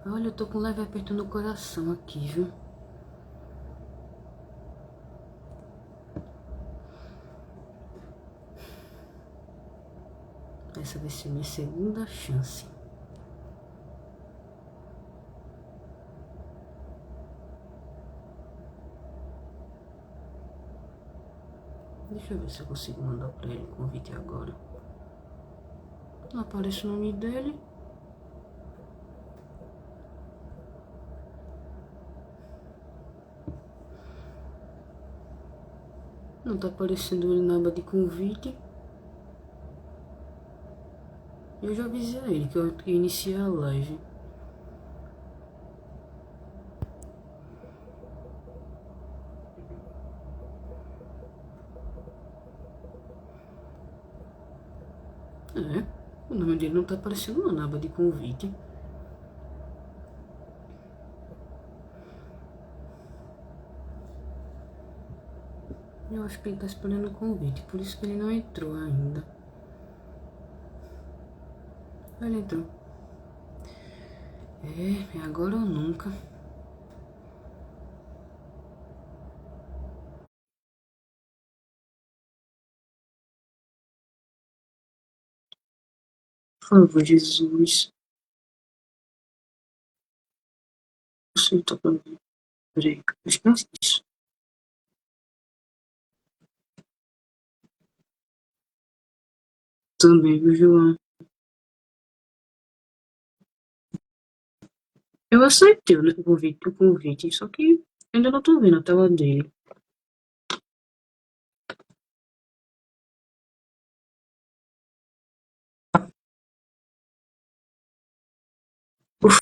Olha, eu tô com um leve aperto no coração aqui, viu? Essa vai ser minha segunda chance. Deixa eu ver se eu consigo mandar pra ele o convite agora. Não aparece o nome dele. Não tá aparecendo ele na aba de convite. Eu já avisei a ele que eu ia iniciar a live. O nome dele não tá aparecendo na aba de convite. Eu acho que ele tá esperando o convite, por isso que ele não entrou ainda. Olha então. É agora ou nunca. Por favor, Jesus. Você tá pra mim. Peraí, esquece isso. Também, viu, João? Eu aceitei o convite, só que ainda não tô vendo a tela dele. Por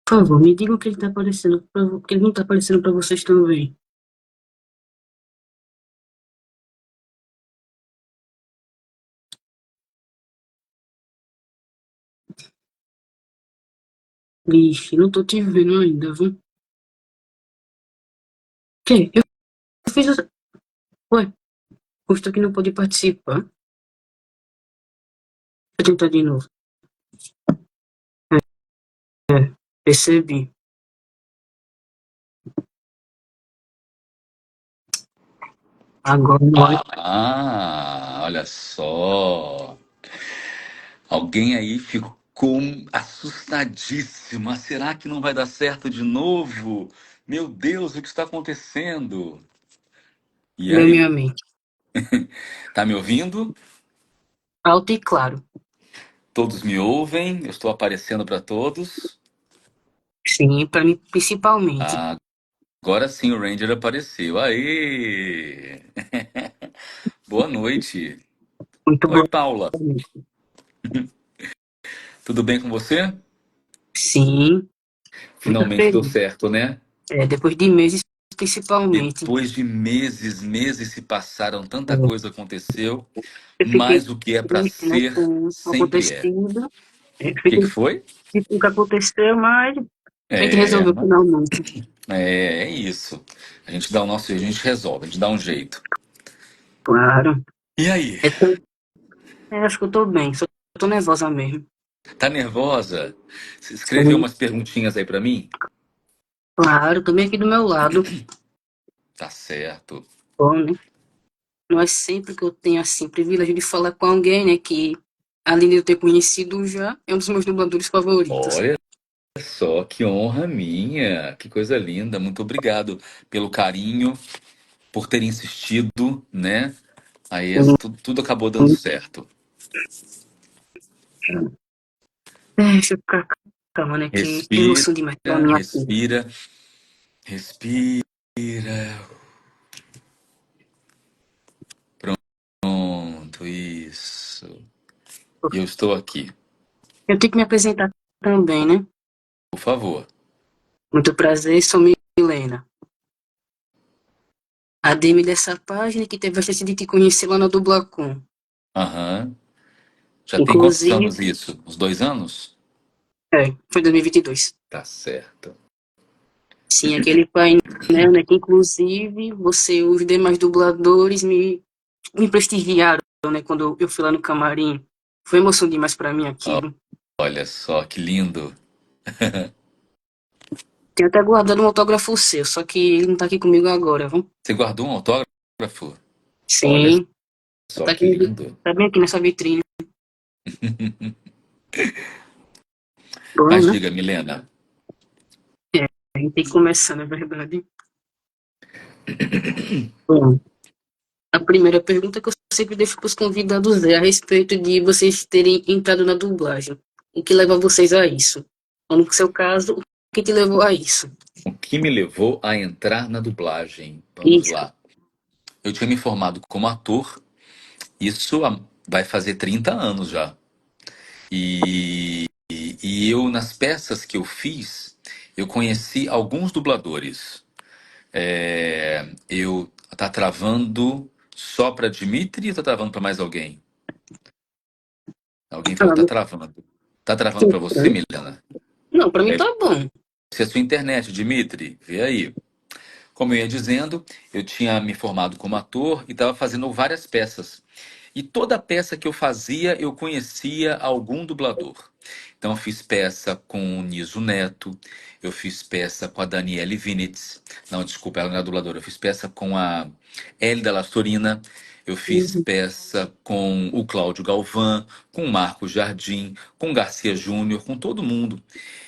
favor, me digam que ele tá aparecendo, que ele não tá aparecendo pra vocês também. Vixe, não tô te vendo ainda, viu? Que? Eu fiz essa... Ué, custa que não pode participar. Vou tentar de novo. Percebi. Agora vai. Olha só. Alguém aí ficou assustadíssima. Será que não vai dar certo de novo? Meu Deus, o que está acontecendo? E Veio minha aí? mente. Tá me ouvindo? Alto e claro. Todos me ouvem? Eu estou aparecendo para todos? Sim, pra mim principalmente. Ah, agora sim o Ranger apareceu. Aê! Boa noite. Muito Oi, boa. Paula. Tudo bem com você? Sim, muito Finalmente deu feliz. certo, né? Depois de meses, principalmente. Depois de meses se passaram, tanta É, coisa aconteceu, eu fiquei mas o que é para triste, né, ser com o sempre é. acontecido. Eu O que fiquei foi? triste com o que aconteceu, mas a gente É, resolveu finalmente. é isso. A gente dá o nosso, a gente resolve, a gente dá um jeito. Claro. E aí? Então, acho que eu tô bem, só tô nervosa mesmo. Tá nervosa? Você escreveu Sim, umas perguntinhas aí para mim? claro, também aqui do meu lado. Tá certo. Bom, né? Não é sempre que eu tenho, assim, privilégio de falar com alguém, né, que, além de eu ter conhecido já, é um dos meus dubladores favoritos. Olha só, que honra minha, que coisa linda. Muito obrigado pelo carinho, por ter insistido, né? Aí Sim. tudo acabou dando certo. Deixa eu ficar calma, né, que é Respira, emoção demais pra mim aqui. respira, respira. Pronto, isso. E eu estou aqui, Eu tenho que me apresentar também, né? por favor. Muito prazer, sou Milena. A DM dessa página que teve a chance de te conhecer lá na Dublacom. Aham. Já tem quantos Inclusive, anos isso? Uns 2 anos? foi 2022. Tá certo. Sim, aquele painel, né, que inclusive você e os demais dubladores me prestigiaram, né, quando eu fui lá no camarim. Foi emoção demais pra mim aquilo. Olha só que lindo. Tenho até guardado um autógrafo seu, só que ele não tá aqui comigo agora, viu? Você guardou um autógrafo? Olha Sim, só tá aqui, que lindo. tá bem aqui nessa vitrine. Bom, Mas né? diga, Milena. É, a gente tem que começar, na verdade. Bom, a primeira pergunta que eu sempre deixo para os convidados é a respeito de vocês terem entrado na dublagem. O que leva vocês a isso? Ou no seu caso, o que te levou a isso? O que me levou a entrar na dublagem? Vamos Isso. lá. Eu tinha me formado como ator, isso vai fazer 30 anos já. E eu, nas peças que eu fiz, eu conheci alguns dubladores. Tá travando só para Dimitri ou tá travando para mais alguém? Alguém falou Ah, que tá travando. Tá travando para você, Milena? não, para mim Deve tá bom. ser a sua internet, Dimitri. Vê aí. Como eu ia dizendo, eu tinha me formado como ator e estava fazendo várias peças. E toda peça que eu fazia, eu conhecia algum dublador. Então, eu fiz peça com o Niso Neto, eu fiz peça com a Daniele Vinitz. Não, desculpa, ela não é dubladora. Eu fiz peça com a Hélida Lastorina. Eu fiz Uhum. peça com o Cláudio Galvão, com o Marcos Jardim, com o Garcia Júnior, com todo mundo.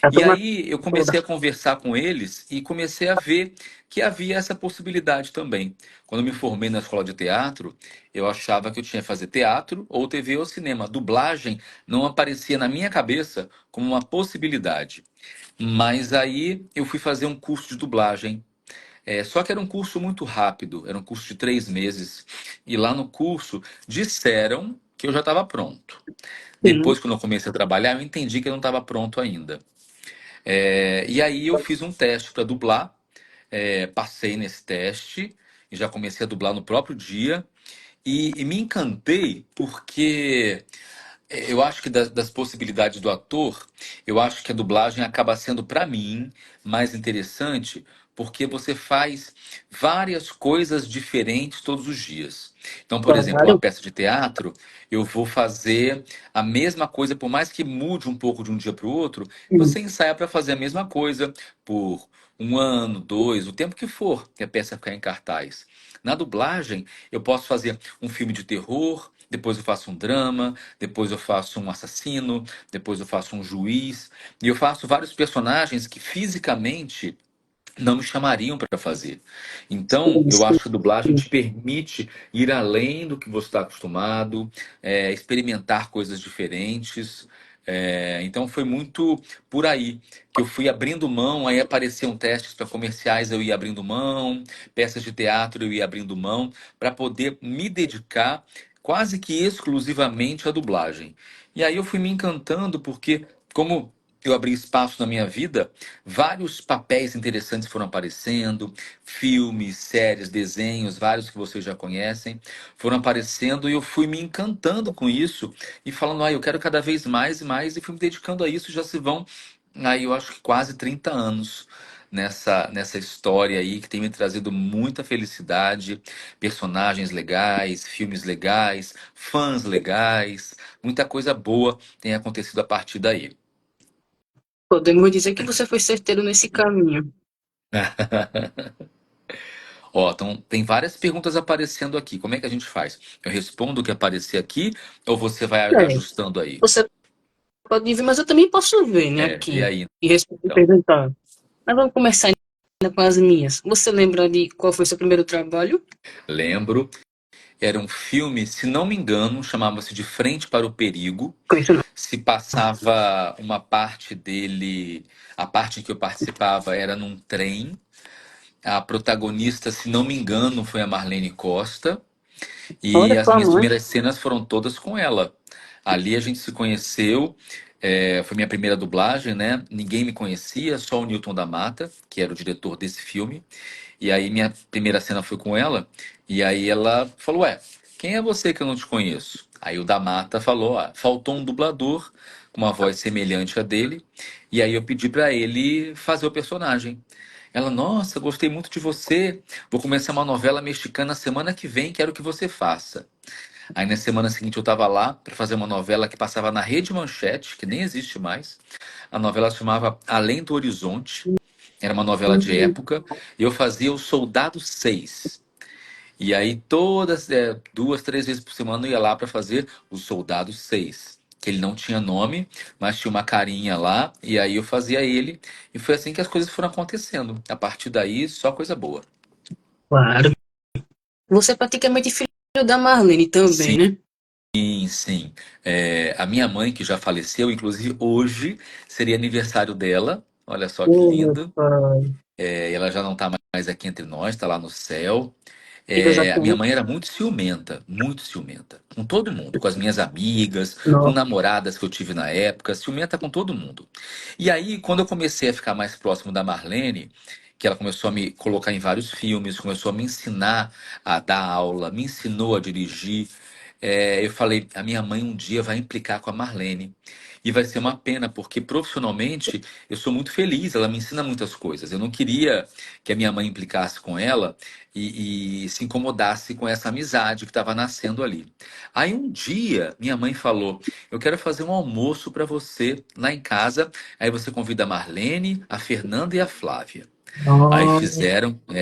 A E turma aí eu toda. comecei a conversar com eles e comecei a ver que havia essa possibilidade também. Quando eu me formei na escola de teatro, eu achava que eu tinha que fazer teatro ou TV ou cinema. Dublagem não aparecia na minha cabeça como uma possibilidade. Mas aí eu fui fazer um curso de dublagem. Só que era um curso muito rápido, era um curso de 3 meses. E lá no curso disseram que eu já estava pronto. Sim. Depois, quando eu comecei a trabalhar, eu entendi que eu não estava pronto ainda. E aí eu fiz um teste para dublar, passei nesse teste e já comecei a dublar no próprio dia. E me encantei porque eu acho que das possibilidades do ator, eu acho que a dublagem acaba sendo, para mim, mais interessante porque você faz várias coisas diferentes todos os dias. Então, por exemplo, uma Claro. peça de teatro, eu vou fazer a mesma coisa, por mais que mude um pouco de um dia para o outro, Sim. você ensaia para fazer a mesma coisa por um ano, dois, o tempo que for que a peça ficar em cartaz. Na dublagem, eu posso fazer um filme de terror, depois eu faço um drama, depois eu faço um assassino, depois eu faço um juiz, e eu faço vários personagens que fisicamente não me chamariam para fazer. Então, eu Sim. acho que a dublagem te permite ir além do que você está acostumado, experimentar coisas diferentes. Então, foi muito por aí que eu fui abrindo mão. Aí apareciam testes para comerciais, eu ia abrindo mão, peças de teatro, eu ia abrindo mão, para poder me dedicar quase que exclusivamente à dublagem. E aí eu fui me encantando, porque, como eu abri espaço na minha vida, vários papéis interessantes foram aparecendo, filmes, séries, desenhos, vários que vocês já conhecem, foram aparecendo e eu fui me encantando com isso e falando, eu quero cada vez mais e mais, e fui me dedicando a isso. Já se vão, aí eu acho que quase 30 anos nessa história aí que tem me trazido muita felicidade, personagens legais, filmes legais, fãs legais, muita coisa boa tem acontecido a partir daí. Podemos dizer que você foi certeiro nesse caminho. Ó, então tem várias perguntas aparecendo aqui. Como é que a gente faz? Eu respondo o que aparecer aqui ou você vai É, ajustando aí? você pode ver, mas eu também posso ver, né, E aqui. aí, E responder e então? perguntar. Mas vamos começar ainda com as minhas. Você lembra de qual foi seu primeiro trabalho? Lembro. Era um filme, se não me engano, chamava-se De Frente para o Perigo. Conheço não. Se passava uma parte dele, a parte em que eu participava era num trem. A protagonista, se não me engano, foi a Marlene Costa. Olha E as sua minhas mãe. primeiras cenas foram todas com ela. Ali a gente se conheceu, foi minha primeira dublagem, né? Ninguém me conhecia, só o Newton da Mata, que era o diretor desse filme. E aí minha primeira cena foi com ela, e aí ela falou, quem é você que eu não te conheço? Aí o da Mata falou, faltou um dublador com uma voz semelhante à dele, e aí eu pedi pra ele fazer o personagem. Ela, nossa, gostei muito de você. Vou começar uma novela mexicana semana que vem, quero que você faça. Aí na semana seguinte eu tava lá para fazer uma novela que passava na Rede Manchete, que nem existe mais. A novela se chamava Além do Horizonte. era uma novela de Hum, época, e eu fazia o Soldado 6. E aí todas, 2, 3 vezes por semana eu ia lá para fazer o Soldado 6. Que ele não tinha nome, mas tinha uma carinha lá, e aí eu fazia ele, e foi assim que as coisas foram acontecendo. A partir daí, só coisa boa. claro. Você é praticamente filho da Marlene também, Sim, né? sim. A minha mãe, que já faleceu, inclusive hoje seria aniversário dela. Olha só que Ô, meu lindo. pai. Ela já não está mais aqui entre nós, está lá no céu. Que Deus A minha abençoe. mãe era muito ciumenta, com todo mundo, com as minhas amigas, com Nossa, namoradas que eu tive na época, ciumenta com todo mundo. E aí, quando eu comecei a ficar mais próximo da Marlene, que ela começou a me colocar em vários filmes, começou a me ensinar a dar aula, me ensinou a dirigir, eu falei, a minha mãe um dia vai implicar com a Marlene. E vai ser uma pena, porque profissionalmente eu sou muito feliz, ela me ensina muitas coisas. Eu não queria que a minha mãe implicasse com ela e se incomodasse com essa amizade que estava nascendo ali. Aí um dia minha mãe falou: Eu quero fazer um almoço para você lá em casa. Aí você convida a Marlene, a Fernanda e a Flávia. Aí nossa.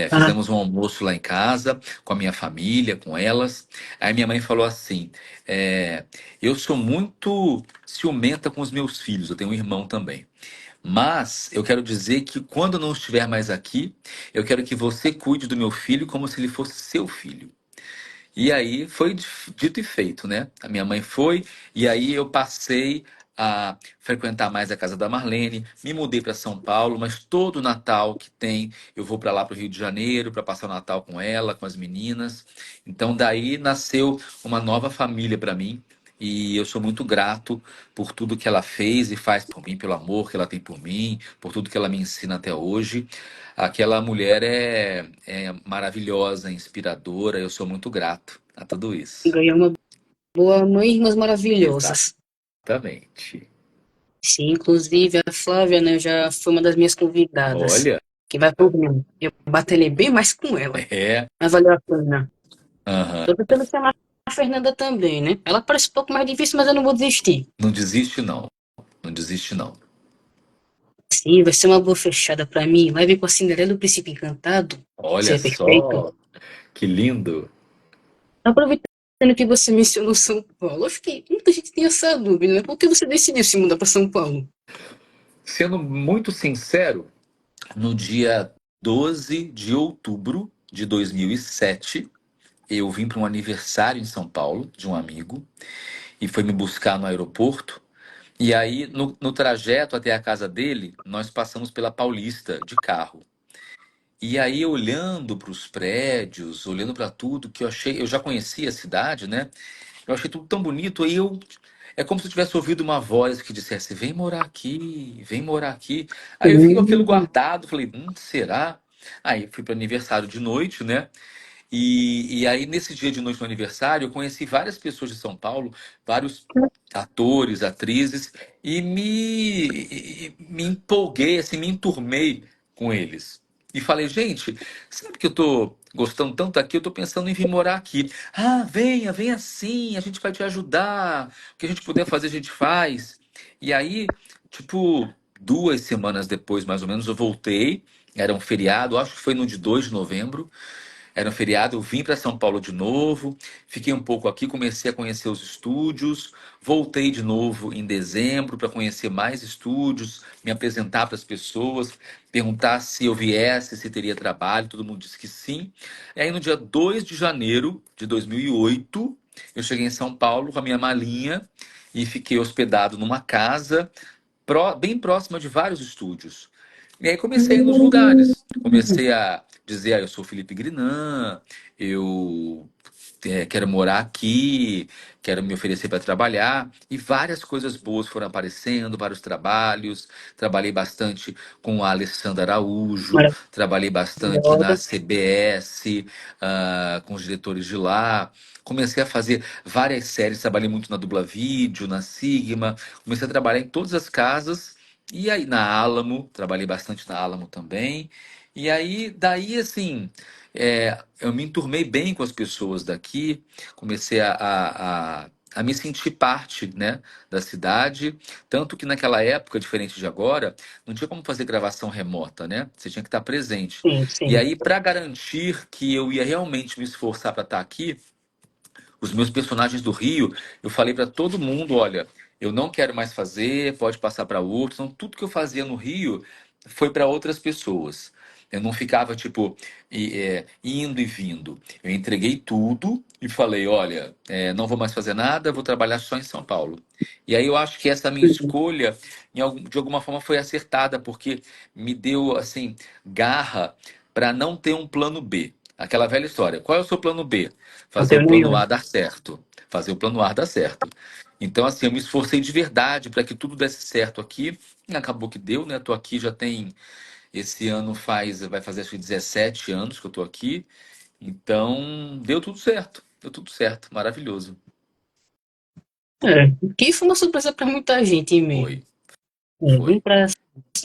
fizemos um almoço lá em casa, com a minha família, com elas. Aí minha mãe falou assim: é, Eu sou muito ciumenta com os meus filhos, eu tenho um irmão também. Mas eu quero dizer que quando eu não estiver mais aqui, eu quero que você cuide do meu filho como se ele fosse seu filho. E aí foi dito e feito, né? A minha mãe foi, e aí eu passei a frequentar mais a casa da Marlene, me mudei para São Paulo, mas todo Natal que tem, eu vou para lá para o Rio de Janeiro para passar o Natal com ela, com as meninas. Então daí nasceu uma nova família para mim, e eu sou muito grato por tudo que ela fez e faz por mim, pelo amor que ela tem por mim, por tudo que ela me ensina até hoje. Aquela mulher é maravilhosa, inspiradora. Eu sou muito grato a tudo isso. Ganhou uma boa mãe e irmãs maravilhosas. Exatamente. Sim, inclusive a Flávia, né, já foi uma das minhas convidadas. Olha, Que vai por mim. Eu batalhei bem mais com ela. é. Mas valeu a pena. Aham. Tô tentando chamar a Fernanda também, né? Ela parece um pouco mais difícil, mas eu não vou desistir. Não desiste, não. Não desiste, não. Sim, vai ser uma boa fechada pra mim. Vai vir com a Cinderela e o Príncipe Encantado. Isso Olha é perfeito. só, que lindo. Aproveitando que você mencionou São Paulo, acho que muita gente tem essa dúvida, né? Por que você decidiu se mudar pra São Paulo? Sendo muito sincero, no dia 12 de outubro de 2007, eu vim para um aniversário em São Paulo de um amigo e foi me buscar no aeroporto. E aí, no trajeto até a casa dele, nós passamos pela Paulista de carro. E aí, olhando para os prédios, olhando para tudo que eu achei, eu já conhecia a cidade, né? Eu achei tudo tão bonito. É como se eu tivesse ouvido uma voz que dissesse: Vem morar aqui, vem morar aqui. Aí eu fiquei com aquilo Hum, guardado, falei: Será? Aí fui para aniversário de noite, né? E aí, nesse dia de noite no aniversário, eu conheci várias pessoas de São Paulo, vários atores, atrizes, me empolguei, assim, me enturmei com eles. E falei, gente, sabe que eu tô gostando tanto aqui, eu tô pensando em vir morar aqui. Ah, venha, venha sim, a gente vai te ajudar, o que a gente puder fazer, a gente faz. E aí, tipo, 2 semanas depois, mais ou menos, eu voltei, era um feriado, acho que foi no de 2 de novembro, era um feriado, eu vim para São Paulo de novo, fiquei um pouco aqui, comecei a conhecer os estúdios, voltei de novo em dezembro para conhecer mais estúdios, me apresentar para as pessoas, perguntar se eu viesse, se teria trabalho, todo mundo disse que sim. E aí no dia 2 de janeiro de 2008, eu cheguei em São Paulo com a minha malinha e fiquei hospedado numa casa bem próxima de vários estúdios. E aí comecei a ir nos lugares. Comecei a dizer, eu sou Felipe Grinan, eu quero morar aqui, quero me oferecer para trabalhar. E várias coisas boas foram aparecendo, vários trabalhos. Trabalhei bastante com a Alessandra Araújo, trabalhei bastante na maravilhosa. CBS, com os diretores de lá. Comecei a fazer várias séries, trabalhei muito na Dubla Vídeo, na Sigma. Comecei a trabalhar em todas as casas. E aí na Alamo, trabalhei bastante na Alamo também. E aí, daí assim, eu me enturmei bem com as pessoas daqui, comecei a a me sentir parte, né, da cidade, tanto que naquela época, diferente de agora, não tinha como fazer gravação remota, né? Você tinha que estar presente. Sim, E sim. aí, para garantir que eu ia realmente me esforçar para estar aqui, os meus personagens do Rio, eu falei para todo mundo, olha, eu não quero mais fazer, pode passar para outros. Então, tudo que eu fazia no Rio foi para outras pessoas. Eu não ficava, tipo, indo e vindo. Eu entreguei tudo e falei, olha, não vou mais fazer nada, vou trabalhar só em São Paulo. E aí eu acho que essa minha Uhum. escolha, de alguma forma, foi acertada, porque me deu, assim, garra para não ter um plano B. Aquela velha história. Qual é o seu plano B? Não Fazer o tenho plano nenhum. A dar certo. Fazer o plano A dar certo. Então, assim, eu me esforcei de verdade para que tudo desse certo aqui. E acabou que deu, né? Tô aqui já tem. Esse ano vai fazer acho que 17 anos que eu tô aqui. Então, deu tudo certo. Deu tudo certo. Maravilhoso. É, que foi uma surpresa pra muita gente mesmo. Foi. Vamos Foi. pra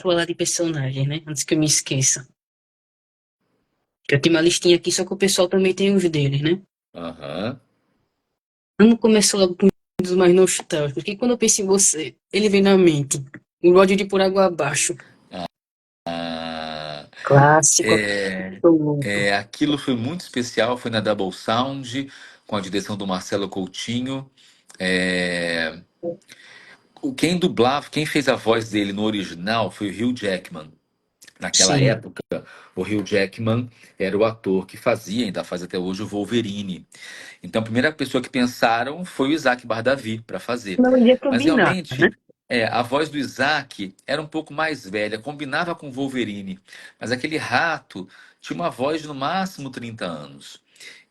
falar de personagem, né? Antes que eu me esqueça. Que eu tenho uma listinha aqui, só que o pessoal também tem os deles, né? Aham. Vamos começar logo com um dos mais nostálgicos, porque quando eu penso em você, ele vem na mente. O Roger de Por Água Abaixo. Ah, Clássico, é, absoluto. aquilo foi muito especial. Foi na Double Sound, com a direção do Marcelo Coutinho. É, quem dublava, quem fez a voz dele no original foi o Hugh Jackman. Naquela Sim. época, o Hugh Jackman era o ator que fazia, ainda faz até hoje, o Wolverine. Então, a primeira pessoa que pensaram foi o Isaac Bardavi para fazer. Não iria Mas combinar, né? realmente, a voz do Isaac era um pouco mais velha, combinava com o Wolverine. Mas aquele rato tinha uma voz de no máximo 30 anos.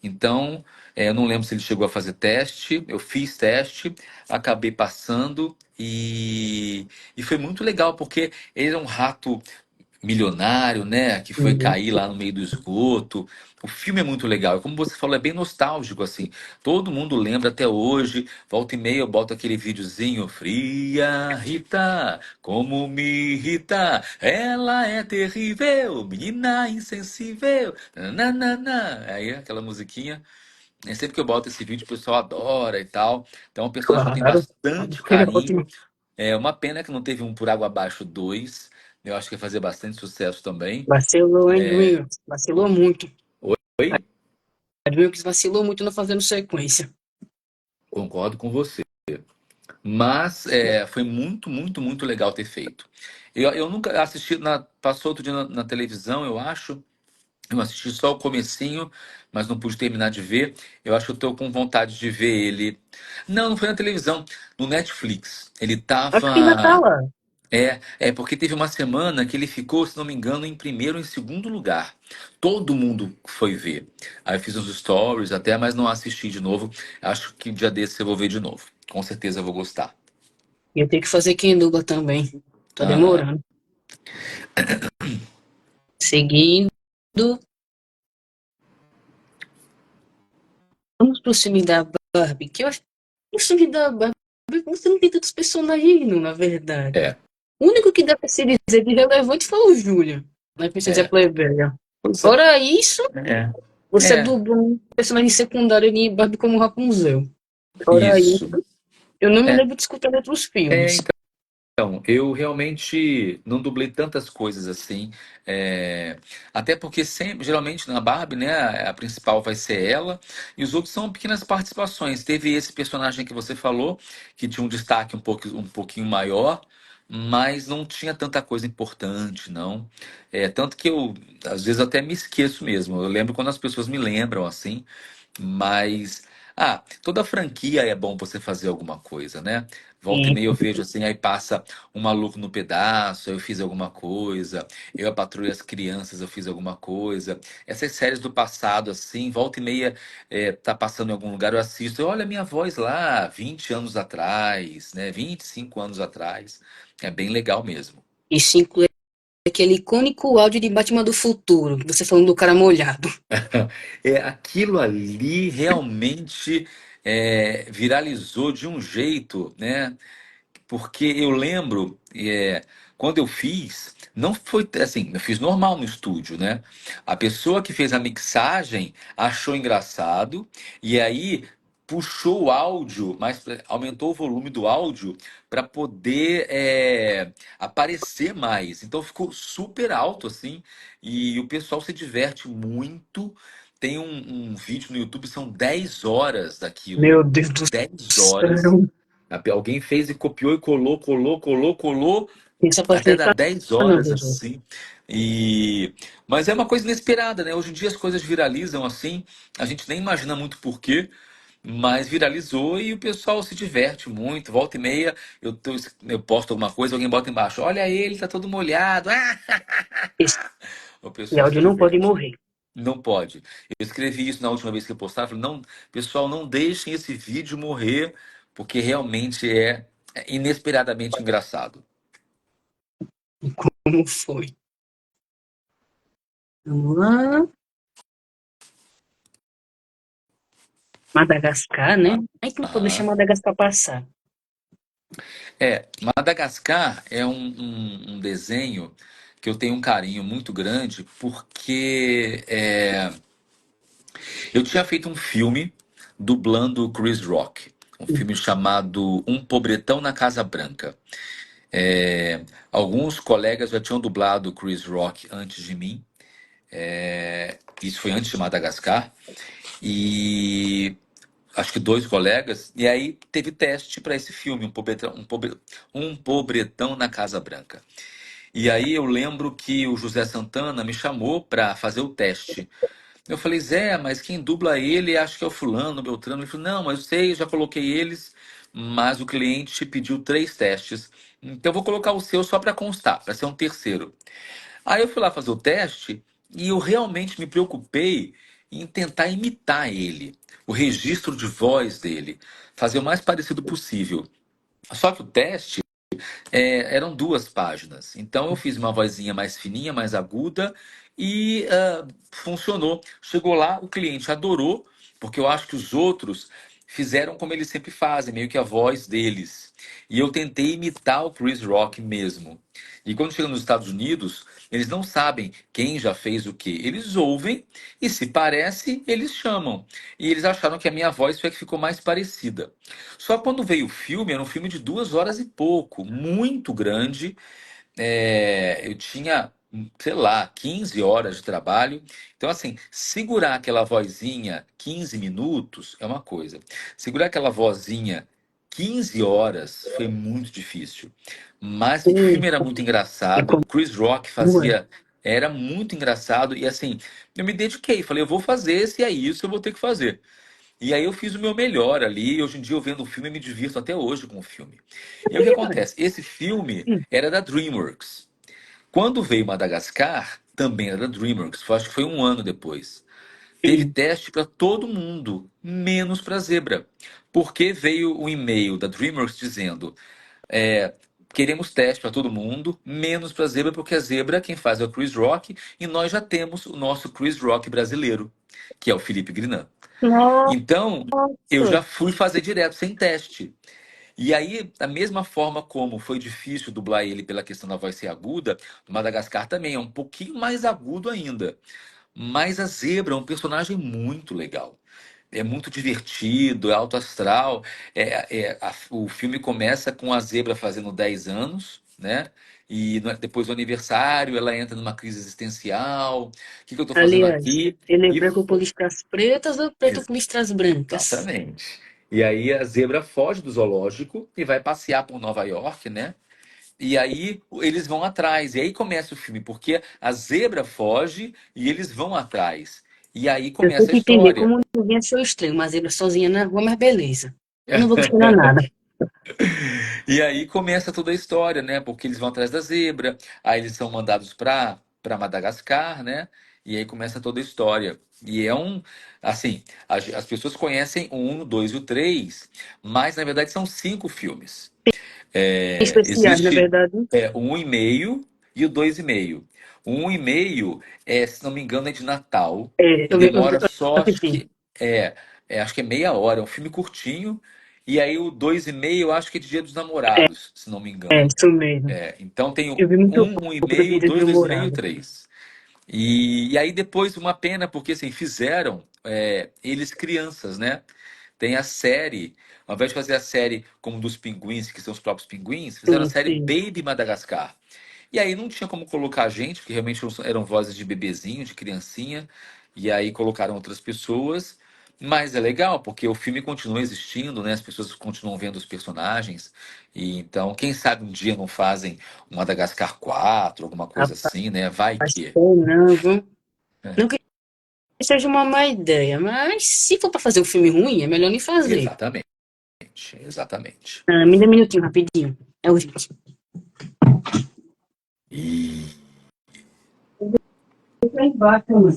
Então, eu não lembro se ele chegou a fazer teste, eu fiz teste, acabei passando e foi muito legal, porque ele é um rato milionário, né, que foi Uhum. cair lá no meio do esgoto. O filme é muito legal. E como você falou, é bem nostálgico, assim. Todo mundo lembra até hoje. Volta e meia eu boto aquele videozinho. Fria Rita, como me irrita. Ela é terrível, menina insensível. Nananana. Aí aquela musiquinha. Sempre que eu boto esse vídeo, o pessoal adora e tal. Então é um personagem que eu tenho Claro. bastante Ele é carinho. ótimo. É uma pena que não teve um Por Água Abaixo 2. Eu acho que ia fazer bastante sucesso também. Vacilou, hein, É, Dreamworks? Vacilou muito. oi? A Dreamworks vacilou muito não fazendo sequência. Concordo com você. Mas foi muito, muito, muito legal ter feito. Eu nunca assisti, passou outro dia na televisão, eu acho. Eu assisti só o comecinho, mas não pude terminar de ver. Eu acho que eu tô com vontade de ver ele. Não, não foi na televisão, no Netflix. Ele Acho que ainda tá tava. lá. É porque teve uma semana que ele ficou, se não me engano, em primeiro ou em segundo lugar. Todo mundo foi ver. Aí eu fiz uns stories até, mas não assisti de novo. Acho que um dia desse eu vou ver de novo. Com certeza eu vou gostar. E eu tenho que fazer Kenduba também. Tá Aham. demorando. Seguindo. Vamos pro filme da Barbie, que eu acho que o filme da Barbie você não tem tantos personagens, não, na verdade. É, O único que dá pra se dizer de relevante foi o Júlio, na Princesa é. Plebeia. Pois é. Fora isso, É. você É, dublou um personagem secundário de Barbie como Rapunzel. Fora isso, isso. eu não me É, lembro de escutar outros é, filmes. então, eu realmente não dublei tantas coisas assim. é, Até porque sempre, geralmente na Barbie, né, a principal vai ser ela, e os outros são pequenas participações. Teve esse personagem que você falou, que tinha um destaque um pouquinho maior, mas não tinha tanta coisa importante, não. Tanto que eu, às vezes, até me esqueço mesmo. Eu lembro quando as pessoas me lembram assim. Mas, toda franquia é bom você fazer alguma coisa, né? Volta e E, meia eu vejo assim, aí passa um maluco no pedaço, eu fiz alguma coisa, eu a Patroa e as Crianças, eu fiz alguma coisa. Essas séries do passado, assim, volta e meia tá passando em algum lugar, eu assisto, olha a minha voz lá, 20 anos atrás, né? 25 anos atrás. É bem legal mesmo. e cinco é aquele icônico áudio de Batman do Futuro, você falando do cara molhado. Aquilo ali realmente viralizou de um jeito, né? Porque eu lembro, quando eu fiz, não foi assim, eu fiz normal no estúdio, né? A pessoa que fez a mixagem achou engraçado, e aí puxou o áudio, mas aumentou o volume do áudio para poder aparecer mais. Então ficou super alto assim e o pessoal se diverte muito. Tem um vídeo no YouTube, são 10 horas daquilo. Meu Deus do 10 horas. céu. Alguém fez e copiou e colou, colou, colou, colou, Isso é até dar facilitar 10 não, horas Jesus. assim. E mas é uma coisa inesperada, né? Hoje em dia as coisas viralizam assim, a gente nem imagina muito por quê, mas viralizou e o pessoal se diverte muito. Volta e meia, eu posto alguma coisa, alguém bota embaixo, olha ele, tá todo molhado. Esse O pessoal se áudio não pode diverte. morrer. Não pode. Eu escrevi isso na última vez que eu postava, falei, não, pessoal, não deixem esse vídeo morrer, porque realmente é inesperadamente engraçado. Como foi? Vamos lá. Madagascar, né? A gente não pode deixar Aham. Madagascar passar. Madagascar é um desenho que eu tenho um carinho muito grande, porque eu tinha feito um filme dublando o Chris Rock, um filme chamado Um Pobretão na Casa Branca. Alguns colegas já tinham dublado o Chris Rock antes de mim, isso foi antes de Madagascar, e acho que dois colegas, e aí teve teste para esse filme, um Pobretão na Casa Branca. E aí eu lembro que o José Santana me chamou para fazer o teste. Eu falei, Zé, mas quem dubla ele acho que é o fulano, o Beltrano. Ele falou, não, mas eu sei, já coloquei eles, mas o cliente pediu 3 testes. Então eu vou colocar o seu só para constar, para ser um terceiro. Aí eu fui lá fazer o teste e eu realmente me preocupei em tentar imitar ele, o registro de voz dele, fazer o mais parecido possível. Só que o teste eram 2 páginas. Então eu fiz uma vozinha mais fininha, mais aguda e funcionou. Chegou lá, o cliente adorou, porque eu acho que os outros fizeram como eles sempre fazem, meio que a voz deles. E eu tentei imitar o Chris Rock mesmo. E quando chega nos Estados Unidos, eles não sabem quem já fez o quê. Eles ouvem e se parece, eles chamam. E eles acharam que a minha voz foi a que ficou mais parecida. Só quando veio o filme, era um filme de 2 horas e pouco, muito grande. Eu tinha, sei lá, 15 horas de trabalho. Então, assim, segurar aquela vozinha 15 minutos é uma coisa. Segurar aquela vozinha 15 horas foi muito difícil. Mas o filme era Eita, muito e engraçado. como Chris Rock é? fazia. Era muito engraçado. E assim, eu me dediquei. Falei, eu vou fazer, se é isso, eu vou ter que fazer. E aí eu fiz o meu melhor ali, e hoje em dia eu vendo o filme e me divirto até hoje com o filme. E aí o que acontece? Esse filme Hum, era da DreamWorks. Quando veio Madagascar, também era da DreamWorks, acho que foi um ano depois. Teve hum. teste para todo mundo, menos para Zebra. Porque veio o e-mail da DreamWorks dizendo: é, queremos teste para todo mundo, menos para Zebra, porque a Zebra quem faz é o Chris Rock, e nós já temos o nosso Chris Rock brasileiro, que é o Felipe Grinan. Nossa, Então, eu já fui fazer direto, sem teste. E aí, da mesma forma como foi difícil dublar ele pela questão da voz ser aguda, o Madagascar também é um pouquinho mais agudo ainda. Mas a Zebra é um personagem muito legal. É muito divertido, é alto astral. O filme começa com a Zebra fazendo 10 anos, né? E depois do aniversário, ela entra numa crise existencial. O que que eu estou fazendo aliás, aqui? ele é E branco com listras pretas ou preto com listras brancas? Exatamente. E aí a zebra foge do zoológico e vai passear por Nova York, né? E aí eles vão atrás. E aí começa o filme, porque a zebra foge e eles vão atrás. E aí Eu tenho começa a que entender história. como ninguém achou estranho, uma zebra sozinha na rua, mas beleza. Eu não vou questionar nada. E aí começa toda a história, né? Porque eles vão atrás da zebra, aí eles são mandados para Madagascar, né? E aí começa toda a história. E é assim, as pessoas conhecem o 1, o 2 e o 3, mas na verdade são 5 filmes. Especiais, na Existe verdade. o 1,5 e o 2,5. O 1,5 se não me engano, é de Natal É, e demora eu só, assisti. é, acho que é meia hora, é um filme curtinho. E aí o 2,5 eu acho que é de Dia dos É, Namorados, se não me é, engano. isso mesmo. Então tem o Eu vi muito 1, pouco do 1,5, Dia o dos 2, 2,5 e o Namorados. 3. E aí depois uma pena, porque assim, fizeram eles crianças, né? tem a série. Ao invés de fazer a série como dos pinguins, que são os próprios pinguins, fizeram a Sim, série sim. Baby Madagascar. E aí não tinha como colocar a gente, porque realmente eram vozes de bebezinho, de criancinha, e aí colocaram outras pessoas. Mas é legal, porque o filme continua existindo, né? As pessoas continuam vendo os personagens. E então, quem sabe um dia não fazem um Madagascar 4, alguma coisa Rapaz, assim, né? Vai sei que. não, viu? É, Não que seja uma má ideia, mas se for pra fazer um filme ruim, é melhor nem fazer. exatamente, exatamente. Ah, me dá um minutinho, rapidinho. É urgente. E Vai embora, mano.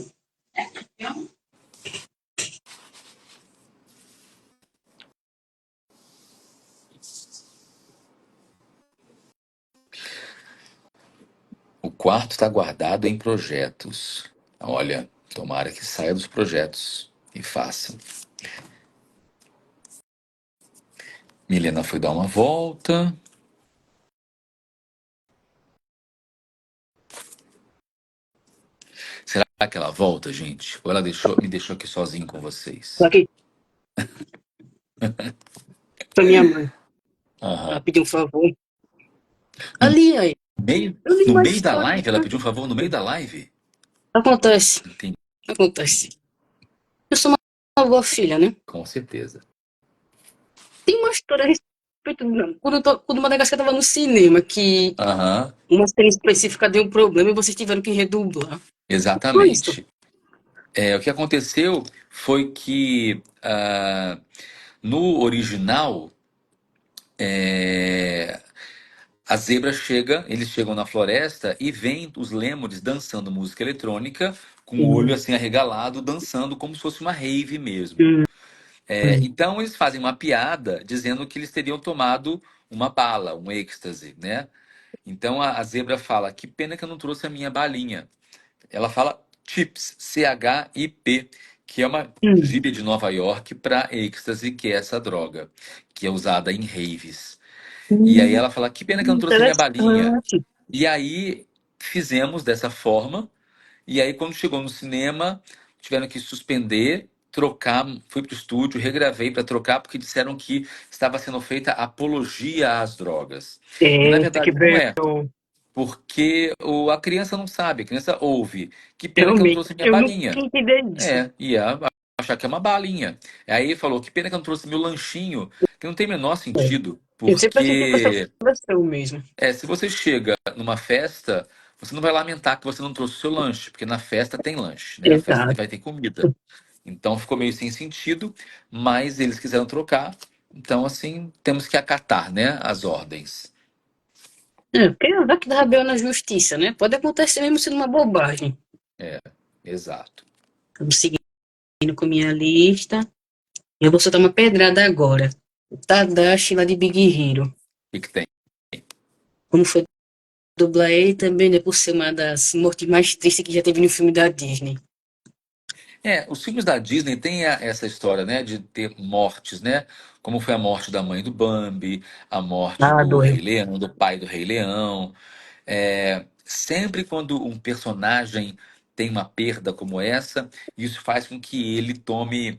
o quarto está guardado em projetos. Olha, tomara que saia dos projetos e façam. Milena foi dar uma volta. Será que ela volta, gente? Ou ela me deixou aqui sozinho com Tô vocês? aqui pra minha mãe. Ela Aham. pediu um favor. No Ali, aí. meio, Eu li no uma meio da história. live? Ela pediu um favor no meio da live? Acontece, Entendi, acontece. Eu sou uma boa filha, né? com certeza. Tem uma história a respeito. Não, quando o Madagascar tava no cinema, que Aham, uma cena específica deu um problema e vocês tiveram que redublar. Foi isso. exatamente. O que aconteceu foi que no original, é, a zebra chega, eles chegam na floresta e veem os lêmures dançando música eletrônica, com o olho Hum, assim arregalado, dançando como se fosse uma rave mesmo. hum, hum. Então eles fazem uma piada dizendo que eles teriam tomado uma bala, um êxtase, né? Então a zebra fala: que pena que eu não trouxe a minha balinha. Ela fala CHIPS, CHIP, que é uma Hum. gíria de Nova York para êxtase, que é essa droga, que é usada em raves. E aí ela fala: que pena que eu não trouxe a minha balinha. Interessante. E aí fizemos dessa forma. E aí, quando chegou no cinema, tiveram que suspender, trocar, fui pro estúdio, regravei para trocar, porque disseram que estava sendo feita apologia às drogas. E na Eita, que verdade não bem. é, porque a criança não sabe, a criança ouve. Que pena que eu não Realmente, trouxe minha eu nunca balinha. entendi isso. Ia achar que é uma balinha. Aí falou: que pena que eu não trouxe meu lanchinho, que não tem o menor É. sentido, Eu sempre achei que fosse a porque versão mesmo. se você chega numa festa, você não vai lamentar que você não trouxe o seu lanche, porque na festa tem lanche, né? A festa Exato. vai ter comida. Então ficou meio sem sentido, mas eles quiseram trocar. Então, assim, temos que acatar, né, as ordens. É, porque vai que dá rabel na justiça, né? Pode acontecer mesmo sendo uma bobagem. É, exato. Estamos seguindo com minha lista. Eu vou soltar uma pedrada agora. O Tadashi lá de Big Hero. O que que tem? Como foi dublar ele também, né? Por ser uma das mortes mais tristes que já teve no filme da Disney. Os filmes da Disney têm essa história, né, de ter mortes, né? Como foi a morte da mãe do Bambi, a morte Ah, do doeu. Rei Leão, do pai do Rei Leão. Sempre quando um personagem tem uma perda como essa, isso faz com que ele tome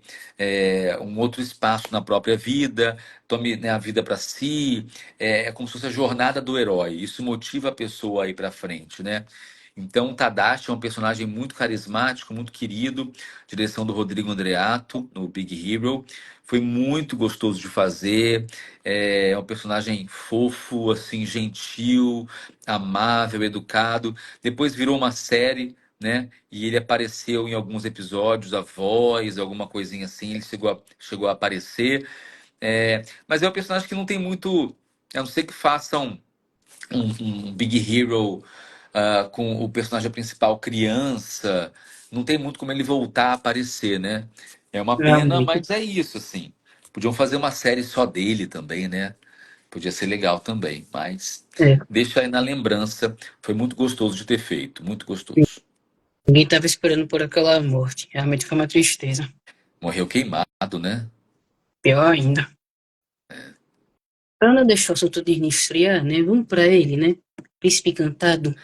um outro espaço na própria vida, tome, né, a vida para si. É como se fosse a jornada do herói. Isso motiva a pessoa a ir para frente, né? Então, Tadashi é um personagem muito carismático, muito querido, direção do Rodrigo Andreatto, no Big Hero. Foi muito gostoso de fazer. É um personagem fofo, assim, gentil, amável, educado. Depois virou uma série, né? E ele apareceu em alguns episódios, a voz, alguma coisinha assim, ele chegou a aparecer. Mas é um personagem que não tem muito. A não ser que façam um Big Hero com o personagem principal criança, não tem muito como ele voltar a aparecer, né? É uma pena, Realmente. mas é isso, assim. Podiam fazer uma série só dele também, né? Podia ser legal também, mas É. deixa aí na lembrança. Foi muito gostoso de ter feito, muito gostoso. Ninguém estava esperando por aquela morte. Realmente foi uma tristeza. Morreu queimado, né? Pior ainda. Pra não deixar o assunto Disney esfriar, né? Vamos pra ele, né? Príncipe Encantado.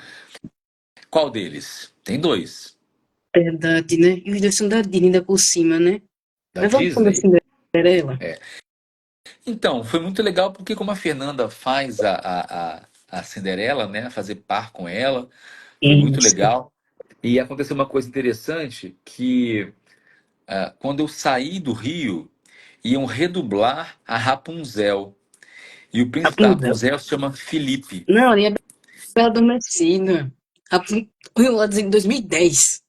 Qual deles? Tem dois. Verdade, né? E os dois são da Disney ainda por cima, né? Da Mas vamos começar Disney? assim. Cinderela. Então, foi muito legal porque como a Fernanda faz a Cinderela, né? Fazer par com ela, foi muito Isso. legal. E aconteceu uma coisa interessante que quando eu saí do Rio, iam redublar a Rapunzel. E o príncipe da Rapunzel. Rapunzel se chama Felipe. Não, ali é Bela Adormecida. Rapunzel em 2010.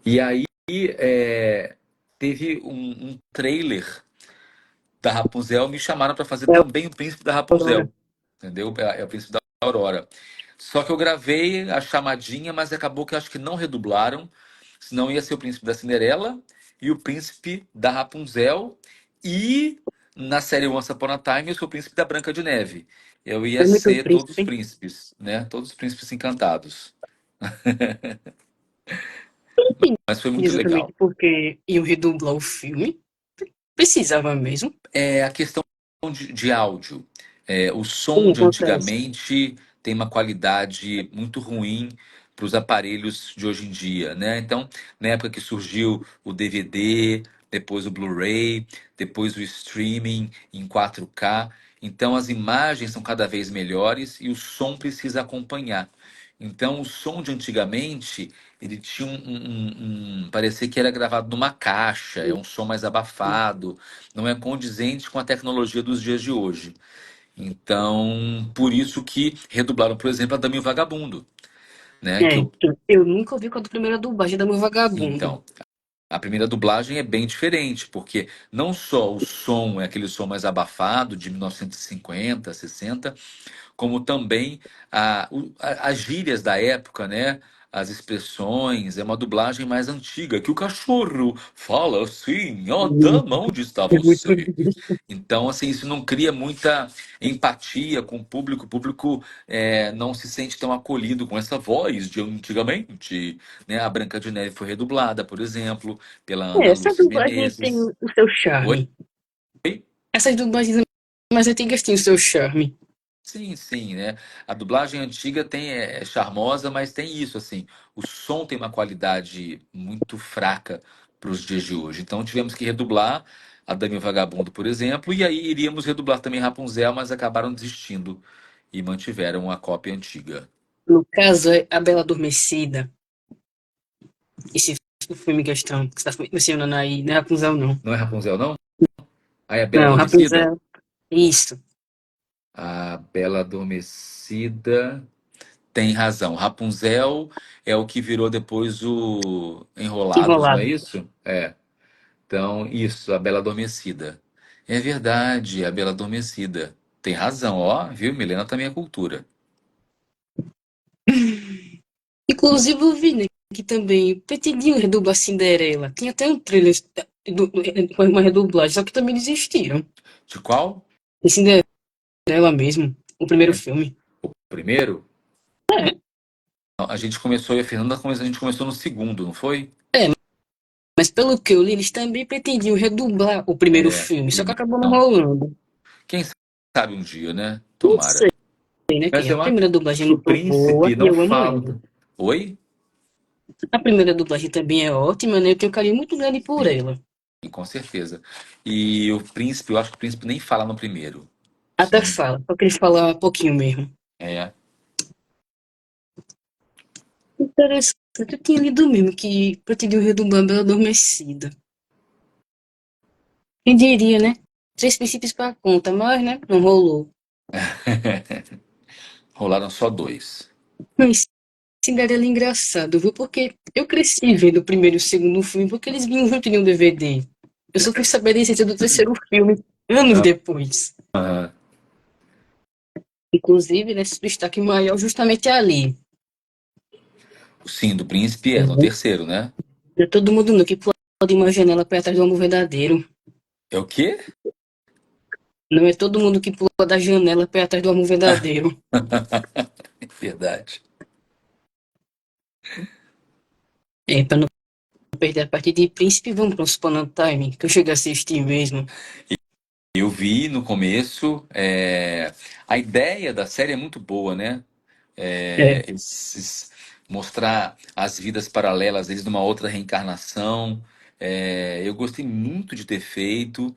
E aí teve um trailer da Rapunzel, me chamaram para fazer É a também o príncipe da Aurora. Rapunzel. Entendeu? É o príncipe da Aurora. Só que eu gravei a chamadinha, mas acabou que eu acho que não redublaram. Senão ia ser o príncipe da Cinderela e o príncipe da Rapunzel. E na série Once Upon a Time eu sou o príncipe da Branca de Neve. Eu ia Foi muito ser todos os príncipe. príncipes, né? Todos os príncipes encantados. Não entendi Mas foi muito exatamente legal. porque iam redublar o filme. Precisava mesmo. É a questão de áudio. O O som que de acontece? antigamente tem uma qualidade muito ruim para os aparelhos de hoje em dia, né? Então, na época que surgiu o DVD, depois o Blu-ray, depois o streaming em 4K, então as imagens são cada vez melhores e o som precisa acompanhar. Então, o som de antigamente, ele tinha parecia que era gravado numa caixa, é um som mais abafado, não é condizente com a tecnologia dos dias de hoje. Então, por isso que redublaram, por exemplo, a Dama e o Vagabundo, né? É, eu nunca ouvi quando a primeira dublagem da Meu Vagabundo. Então, a primeira dublagem é bem diferente, porque não só o som é aquele som mais abafado de 1950, 60, como também as gírias da época, né? As expressões, é uma dublagem mais antiga, que o cachorro fala assim, ó, dama, onde está É muito você? disso. Então, assim, isso não cria muita empatia com o público não se sente tão acolhido com essa voz de antigamente, né? A Branca de Neve foi redublada, por exemplo, pela É, Ana essa Lúcia dublagem tem Menezes. o seu Oi? charme. Essas dublagens mais antigas têm o seu charme. Sim, sim, né? A dublagem antiga é charmosa, mas tem isso, assim, o som tem uma qualidade muito fraca para os dias de hoje. Então tivemos que redublar a Dama e o Vagabundo, por exemplo, e aí iríamos redublar também Rapunzel, mas acabaram desistindo e mantiveram a cópia antiga. No caso, é A Bela Adormecida. Esse filme em questão que você está mencionando aí, não é Rapunzel, não. Não é Rapunzel, não? Ah, é a Bela Não, Adormecida? Rapunzel. Isso, A Bela Adormecida tem razão. Rapunzel é o que virou depois o Enrolados, não é enrolado. isso? É. Então, isso, a Bela Adormecida. É verdade, a Bela Adormecida. Tem razão, ó, viu? Milena também é cultura. Inclusive, eu vi, né, que também pretendiam redublar Cinderela. Tinha até um trailer com uma redublagem, só que também desistiram. De qual? De Cinderela mesmo, o primeiro filme. O primeiro? É, Não, a gente começou, e a Fernanda começou, a gente começou no segundo, não foi? é, mas pelo que eu li, eles também pretendiam redublar o primeiro filme, só que E acabou não não. rolando. Quem sabe um dia, né? Não Tomara. sei, né, que Mas a eu acho primeira dublagem é que o muito boa príncipe e não eu amo fala. ela. Oi? A primeira dublagem também é ótima, né? Eu tenho um carinho muito grande por Sim, ela. com certeza. E o príncipe, eu acho que o príncipe nem fala no primeiro, se Até não me engano. fala, só que eles falam um pouquinho mesmo. É. Interessante, eu tinha lido mesmo que pretendiam redublar Bela Adormecida. Quem diria, né? Três princípios pra conta, mas, né? Não rolou. Rolaram só dois. Mas Cinderela é engraçado, viu? Porque eu cresci vendo o primeiro e o segundo filme, porque eles vinham junto em um DVD. Eu só fui saber da existência do terceiro filme anos depois. Ah, Inclusive, nesse destaque maior justamente ali. sim, do príncipe é no Uhum. terceiro, né? É todo mundo não que pula de uma janela para atrás do amor verdadeiro. É o quê? Não é todo mundo que pula da janela para atrás do amor verdadeiro. Verdade. É, para não perder a parte de Príncipe, vamos para o Spawn Time, que eu cheguei a assistir mesmo. Eu vi no começo. A ideia da série é muito boa, né? É, Mostrar as vidas paralelas deles numa outra reencarnação. Eu gostei muito de ter feito.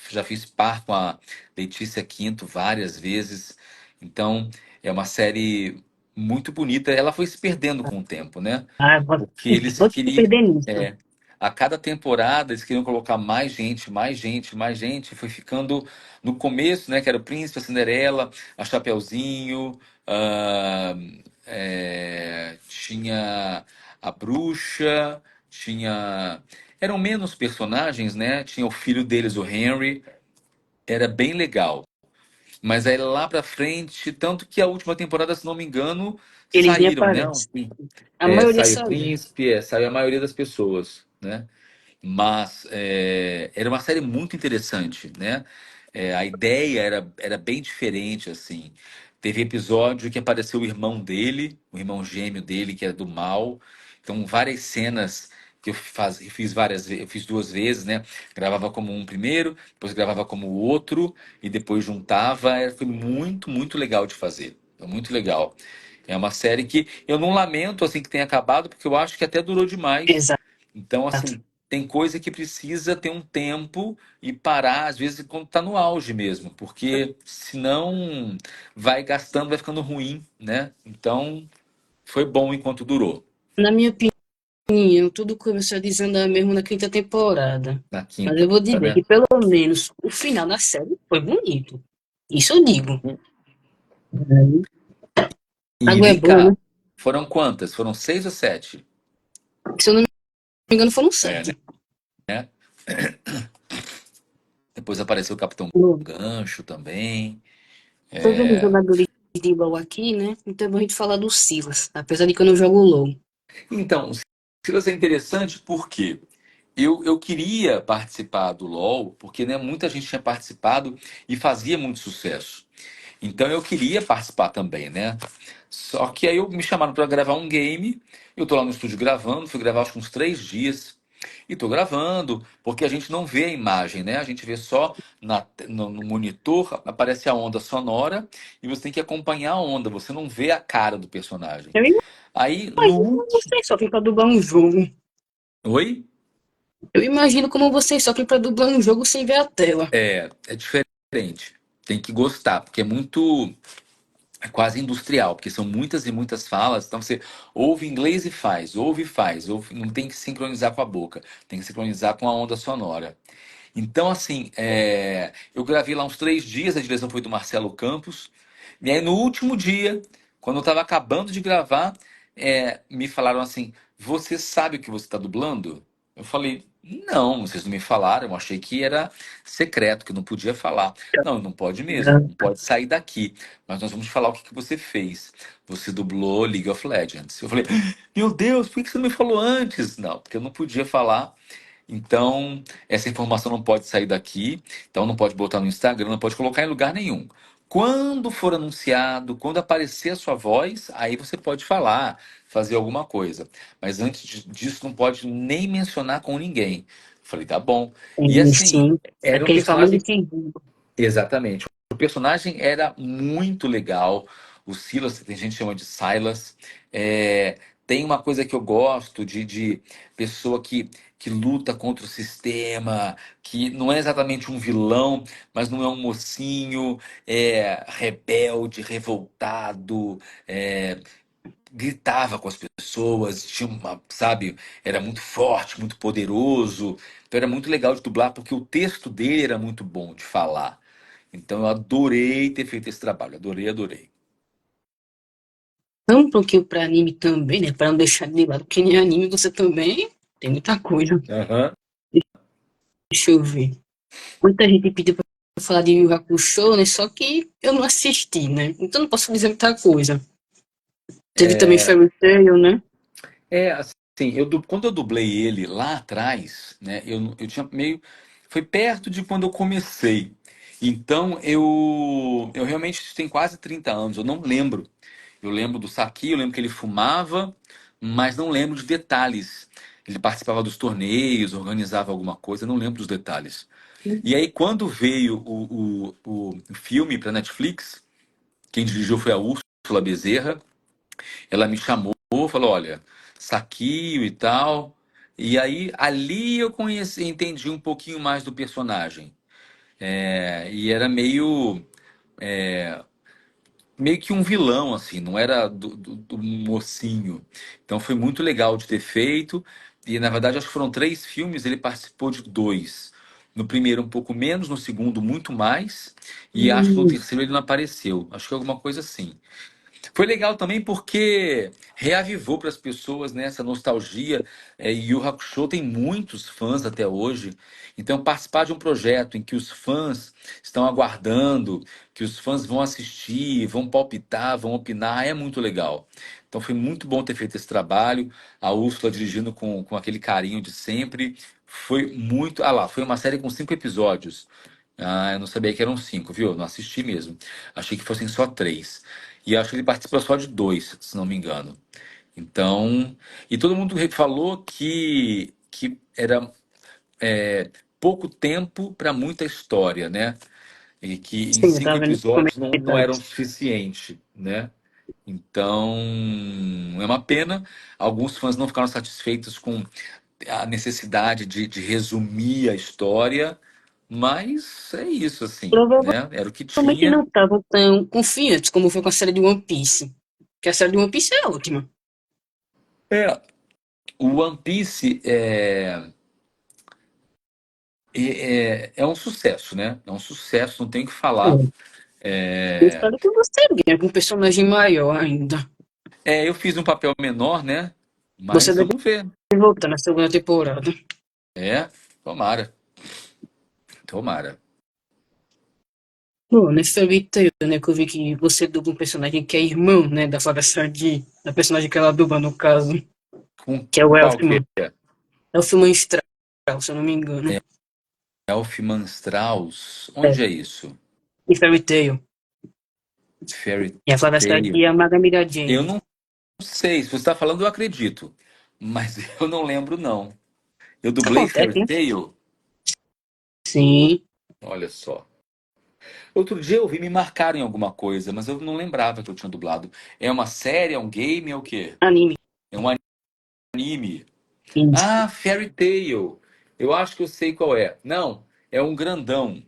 Já fiz par com a Letícia Quinto várias vezes. Então, é uma série muito bonita. Ela foi se perdendo com o tempo, né? Ah, Porque eles pode se queriam. perder nisso. é, a cada temporada eles queriam colocar mais gente, mais gente, mais gente. Foi ficando no começo, né? Que era o Príncipe, a Cinderela, a Chapeuzinho, ah, tinha a Bruxa, tinha. Eram menos personagens, né? Tinha o filho deles, o Henry. Era bem legal. Mas aí lá pra frente, tanto que a última temporada, se não me engano, Eles nem saíram, né? aparecem. A maioria Saiu o saiu. Príncipe, saiu a maioria das pessoas, né? Mas era uma série muito interessante, né? A ideia era bem diferente, assim. Teve episódio que apareceu o irmão dele, o irmão gêmeo dele, que era do mal. Então, várias cenas que eu fiz eu fiz duas vezes, né? Gravava como um primeiro, depois gravava como o outro, e depois juntava. Foi muito, muito legal de fazer. Foi muito legal. É uma série que eu não lamento assim que tenha acabado, porque eu acho que até durou demais. Exato. Então, assim, tem coisa que precisa ter um tempo e parar, às vezes, quando está no auge mesmo, porque senão vai gastando, vai ficando ruim, né? Então, foi bom enquanto durou. Na minha opinião, tudo começou a desandar mesmo na quinta temporada. Na Mas quinta, eu vou dizer né? que pelo menos o final da série foi bonito. Isso eu digo. A E água é vem boa, cá, né? foram quantas? Foram seis ou sete? Se eu não me engano, foram É, 7. né? Depois apareceu o Capitão Tô Gancho também. vendo os É, jogadores de LoL aqui, né? Então é bom a gente falar do Silas. Apesar de que eu não jogo LoL. Então, o Silas é interessante porque eu queria participar do LoL, porque né, muita gente tinha participado e fazia muito sucesso. Então eu queria participar também, né? Só que aí me chamaram para gravar um game. Eu tô lá no estúdio gravando, fui gravar acho que uns 3 dias. E tô gravando, porque a gente não vê a imagem, né? A gente vê só no monitor, aparece a onda sonora e você tem que acompanhar a onda, você não vê a cara do personagem. Eu Aí no imagino como último. vocês sofrem pra dublar um jogo. Oi? Eu imagino como vocês sofrem pra dublar um jogo sem ver a tela. É diferente. Tem que gostar, porque é quase industrial, porque são muitas e muitas falas. Então você ouve inglês e faz, não tem que sincronizar com a boca, tem que sincronizar com a onda sonora. Então, assim, eu gravei lá uns 3 dias, a direção foi do Marcelo Campos. E aí, no último dia, quando eu estava acabando de gravar, me falaram assim: Você sabe o que você está dublando? Eu falei: Não, vocês não me falaram. Eu achei que era secreto, que eu não podia falar. Não, não pode mesmo, não pode sair daqui. Mas nós vamos falar o que que você fez. Você dublou League of Legends. Eu falei: Meu Deus, por que você não me falou antes? Não, porque eu não podia falar. Então, essa informação não pode sair daqui, então não pode botar no Instagram, não pode colocar em lugar nenhum. Quando for anunciado, quando aparecer a sua voz, aí você pode falar, fazer alguma coisa. Mas antes disso, não pode nem mencionar com ninguém. Falei, tá bom. E E assim, sim, era um aquele famoso personagem. segundo. Exatamente. O personagem era muito legal. O Silas, tem gente que chama de Silas. Tem uma coisa que eu gosto de pessoa que luta contra o sistema, que não é exatamente um vilão, mas não é um mocinho, rebelde, revoltado, gritava com as pessoas, tinha uma, sabe, era muito forte, muito poderoso. Então era muito legal de dublar, porque o texto dele era muito bom de falar. Então eu adorei ter feito esse trabalho, adorei, adorei. Vamos um pouquinho pra anime também, né? Pra não deixar de lado, porque em anime você também tem muita coisa. Aham. Deixa eu ver. Muita gente pediu pra eu falar de Yu Yu Hakusho, né? Só que eu não assisti, né? Então não posso dizer muita coisa. Teve também Fairy Tail, né? Assim, quando eu dublei ele lá atrás, né, eu tinha meio. Foi perto de quando eu comecei. Então eu realmente isso tem quase 30 anos, eu não lembro. Eu lembro do Saki, eu lembro que ele fumava, mas não lembro de detalhes. Ele participava dos torneios, organizava alguma coisa, não lembro dos detalhes. E aí, quando veio o filme para Netflix, quem dirigiu foi a Úrsula Bezerra. Ela me chamou, falou: Olha, Saquio e tal. E aí, ali eu conheci, entendi um pouquinho mais do personagem. E era meio que um vilão, assim, não era do mocinho. Então foi muito legal de ter feito. E na verdade, acho que foram 3 filmes, ele participou de 2. No primeiro, um pouco menos, no segundo, muito mais. E acho que no Hum, terceiro ele não apareceu. Acho que é alguma coisa assim. Foi legal também porque reavivou para as pessoas, né, essa nostalgia. E Yu Hakusho tem muitos fãs até hoje. Então, participar de um projeto em que os fãs estão aguardando, que os fãs vão assistir, vão palpitar, vão opinar, é muito legal. Então, foi muito bom ter feito esse trabalho. A Úrsula dirigindo com aquele carinho de sempre. Foi muito. Ah lá, foi uma série com 5 episódios. Ah, eu não sabia que eram 5, viu? Eu não assisti mesmo. Achei que fossem só 3. E acho que ele participou só de 2, se não me engano. Então, e todo mundo falou que era pouco tempo para muita história, né? E que em sim, eu 5 tava vendo os episódios não eram comentários. suficiente, né? Então, é uma pena. Alguns fãs não ficaram satisfeitos com a necessidade de resumir a história, mas é isso, assim, né? Era o que Provavelmente não tinha. estavam tão confiantes como foi com a série de One Piece. Que a série de One Piece é ótima. É, o One Piece é um sucesso, né? É um sucesso, não tem o que falar. É, eu É, espero que você ganhe com um personagem maior ainda. eu fiz um papel menor, né? Você Mas deve vamos ver. voltar na segunda temporada. É, tomara, tomara. Bom, nesse Fairy Tail, né, que eu vi que você dubla um personagem que é irmão, né, da Flávia Sadi, da personagem que ela dubla, no caso, Com que é o qual que Elfman. é? Elfman Strauss, se eu não me engano. Elfman Strauss? É, Onde é isso? em Fairy Tail. Fairy E a Flávia Sadi Tail. é a Maga Eu Jane. não sei, se você está falando, eu acredito. Mas eu não lembro, não. Eu dublei Fairy Acontece, Tail? sim. Olha só. Outro dia eu vi, me marcaram em alguma coisa, mas eu não lembrava que eu tinha dublado. É uma série, é um game, é o quê? Anime. É um anime. Isso. Ah, Fairy Tail. Eu acho que eu sei qual é. Não, é um grandão.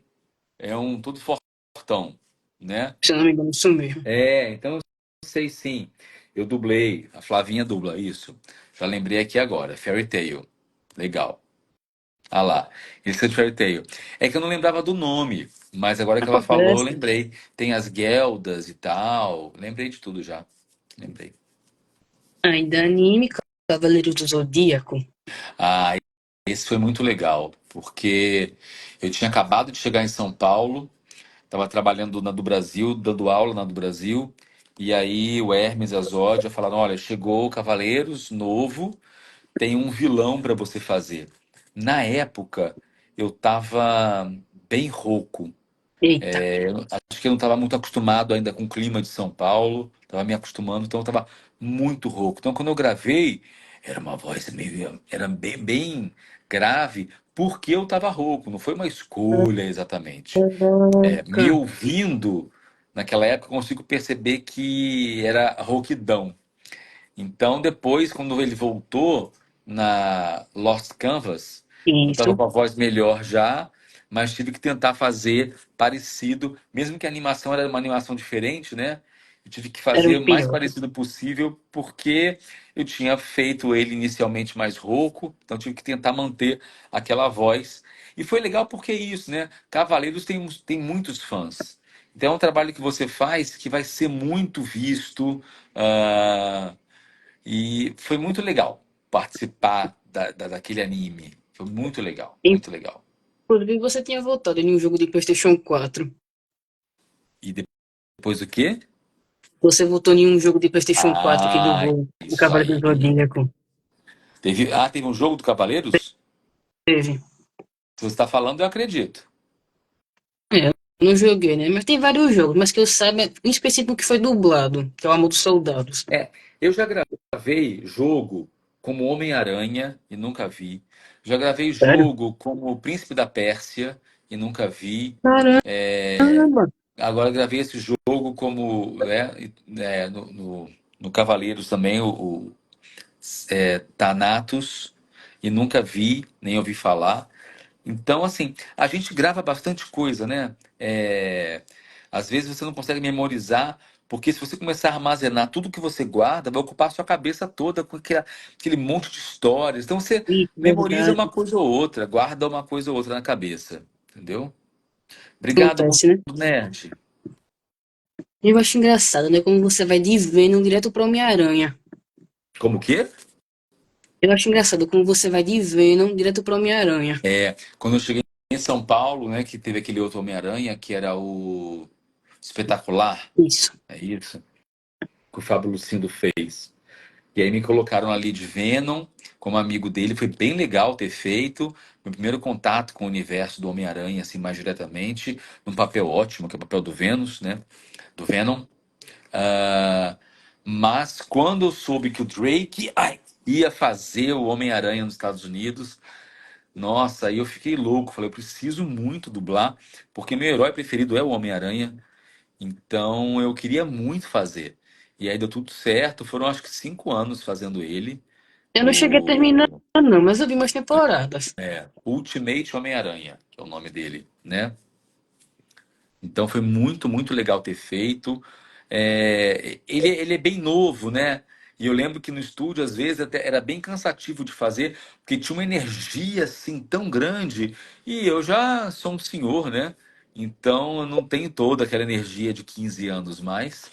É um todo fortão, né? Se eu não me engano, isso mesmo. Então eu sei sim. Eu dublei. A Flavinha dubla isso. Já lembrei aqui agora. Fairy Tail. Legal. Ah lá. Esse é de Fairy Tail. É que eu não lembrava do nome, mas agora que ela falou, eu Acontece. lembrei. Tem as Geldas e tal. Lembrei de tudo já. Lembrei. Ainda anime, Cavaleiro do Zodíaco. Ah, esse foi muito legal, porque eu tinha acabado de chegar em São Paulo, estava trabalhando na do Brasil, dando aula na do Brasil, e aí o Hermes e a Zódia falaram: olha, chegou o Cavaleiros novo, tem um vilão para você fazer. Na época, eu estava bem rouco. Eita. Acho que eu não estava muito acostumado ainda com o clima de São Paulo, estava me acostumando, então eu estava muito rouco. Então, quando eu gravei, era uma voz meio, era bem grave, porque eu estava rouco, não foi uma escolha exatamente. Me Caraca. ouvindo, naquela época, eu consigo perceber que era rouquidão. Então, depois, quando ele voltou na Lost Canvas, eu estava Isso. com a voz melhor já, mas tive que tentar fazer parecido, mesmo que a animação era uma animação diferente, né? Eu tive que Era fazer o o mais pior. parecido possível, porque eu tinha feito ele inicialmente mais rouco, então tive que tentar manter aquela voz. E foi legal porque é isso, né? Cavaleiros tem muitos fãs. Então é um trabalho que você faz que vai ser muito visto. E foi muito legal participar daquele anime. Foi muito legal, muito legal. Inclusive, você tinha votado em um jogo de PlayStation 4. E depois o quê? Você votou em um jogo de PlayStation 4 que Ah, dublou o isso Cavaleiro do aí. Zodíaco. Teve um jogo do Cavaleiros? Teve. Se você está falando, eu acredito. É, eu não joguei, né? Mas tem vários jogos, mas que eu saiba, em específico que foi dublado, que é o Amor dos Soldados. Eu já gravei jogo como Homem-Aranha e nunca vi. Já gravei Sério? jogo como o Príncipe da Pérsia e nunca vi. Caramba! Agora gravei esse jogo como no Cavaleiros também, o Thanatos. e nunca vi, nem ouvi falar. Então, assim, a gente grava bastante coisa, né? Às vezes você não consegue memorizar, porque se você começar a armazenar tudo que você guarda, vai ocupar a sua cabeça toda com aquele monte de histórias. Então você Isso, memoriza uma verdade. coisa ou outra, guarda uma coisa ou outra na cabeça, entendeu? Obrigado, Acontece, né? Nerd. Eu acho engraçado, né? Como você vai de Venom direto pro Homem-Aranha. Como que? Eu acho engraçado como você vai de Venom direto pro Homem-Aranha. Quando eu cheguei em São Paulo, né, que teve aquele outro Homem-Aranha, que era o Espetacular, Isso. é isso, que o Fábio Lucindo fez. E aí me colocaram ali de Venom, como amigo dele, foi bem legal ter feito. Meu primeiro contato com o universo do Homem-Aranha, assim, mais diretamente, num papel ótimo, que é o papel do Vênus, né? Do Venom. Ah, mas quando eu soube que o Drake ia fazer o Homem-Aranha nos Estados Unidos, nossa, aí eu fiquei louco. Falei, eu preciso muito dublar, porque meu herói preferido é o Homem-Aranha. Então eu queria muito fazer. E aí deu tudo certo. Foram acho que 5 anos fazendo ele. Eu não cheguei a terminar, O não, mas eu vi umas temporadas. Ultimate Homem-Aranha, que é o nome dele, né? Então foi muito, muito legal ter feito. Ele é bem novo, né? E eu lembro que no estúdio, às vezes, até era bem cansativo de fazer, porque tinha uma energia assim tão grande. E eu já sou um senhor, né? Então eu não tenho toda aquela energia de 15 anos mais.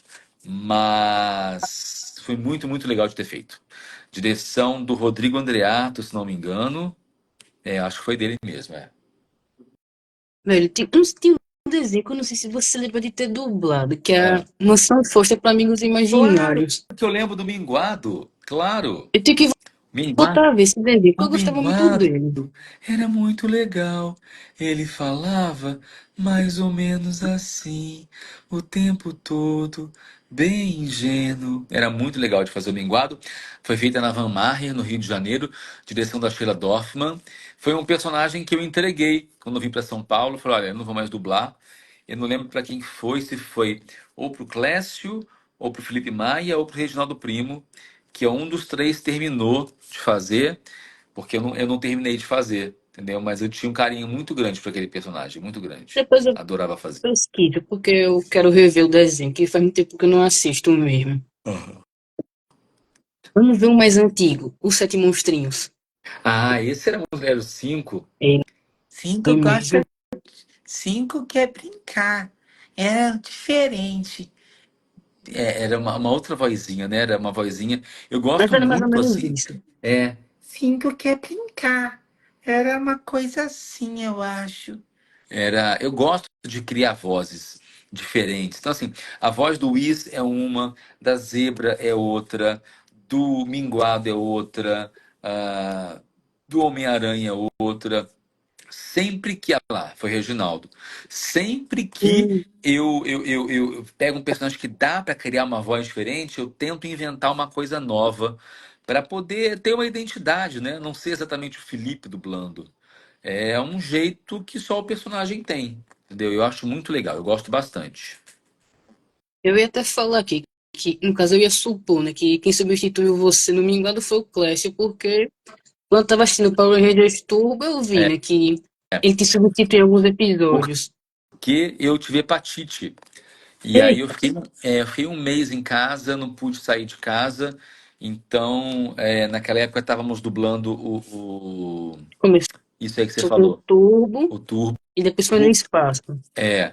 Mas foi muito, muito legal de ter feito. Direção do Rodrigo Andreato, se não me engano. Acho que foi dele mesmo, é. Velho, tem um desenho que eu não sei se você lembra de ter dublado, que é a Ah. Mansão Foster para Amigos Claro Imaginários. que eu lembro do Minguado, claro. Eu tenho que Minguado, voltar a ver esse desenho, porque o eu gostava muito Minguado dele. era muito legal. Ele falava mais ou menos assim, o tempo todo, bem ingênuo. Era muito legal de fazer o Minguado. Foi feita na Van Maher, no Rio de Janeiro, direção da Sheila Dorfman. Foi um personagem que eu entreguei quando eu vim para São Paulo. Falei, olha, eu não vou mais dublar. Eu não lembro para quem foi, se foi ou para o Clécio, ou para o Felipe Maia, ou para o Reginaldo Primo, que é um dos três terminou de fazer, porque eu não terminei de fazer, entendeu? Mas eu tinha um carinho muito grande por aquele personagem, muito grande. Depois eu Adorava fazer. pesquiso, porque eu quero rever o desenho, que faz muito tempo que eu não assisto mesmo. Aham. Vamos ver o mais antigo, Os Sete Monstrinhos. Ah, esse era o 5. É, Cinco foi mesmo. gosta, cinco quer brincar. Era diferente. Era uma outra vozinha, né? Era uma vozinha. Eu Mas gosto era mais ou muito menos assim. isso. Cinco quer brincar. Era uma coisa assim, eu acho. Eu gosto de criar vozes diferentes. Então, assim, a voz do Whis é uma, da Zebra é outra, do Minguado é outra, do Homem-Aranha é outra. Sempre que. Lá, foi Reginaldo. Sempre que Hum, eu pego um personagem que dá para criar uma voz diferente, eu tento inventar uma coisa nova para poder ter uma identidade, né? Não ser exatamente o Felipe dublando. É um jeito que só o personagem tem, entendeu? Eu acho muito legal, eu gosto bastante. eu ia até falar aqui, que no caso eu ia supor, né, que quem substituiu você no Minguado foi o Clécio, porque quando eu tava assistindo Power Rangers Turbo, eu vi, É, né, que ele te substituiu em alguns episódios. porque eu tive hepatite. E aí Eita, eu fiquei um mês em casa, não pude sair de casa. Então, naquela época estávamos dublando começou isso aí que você com o falou, Turbo o Turbo. e depois foi no espaço.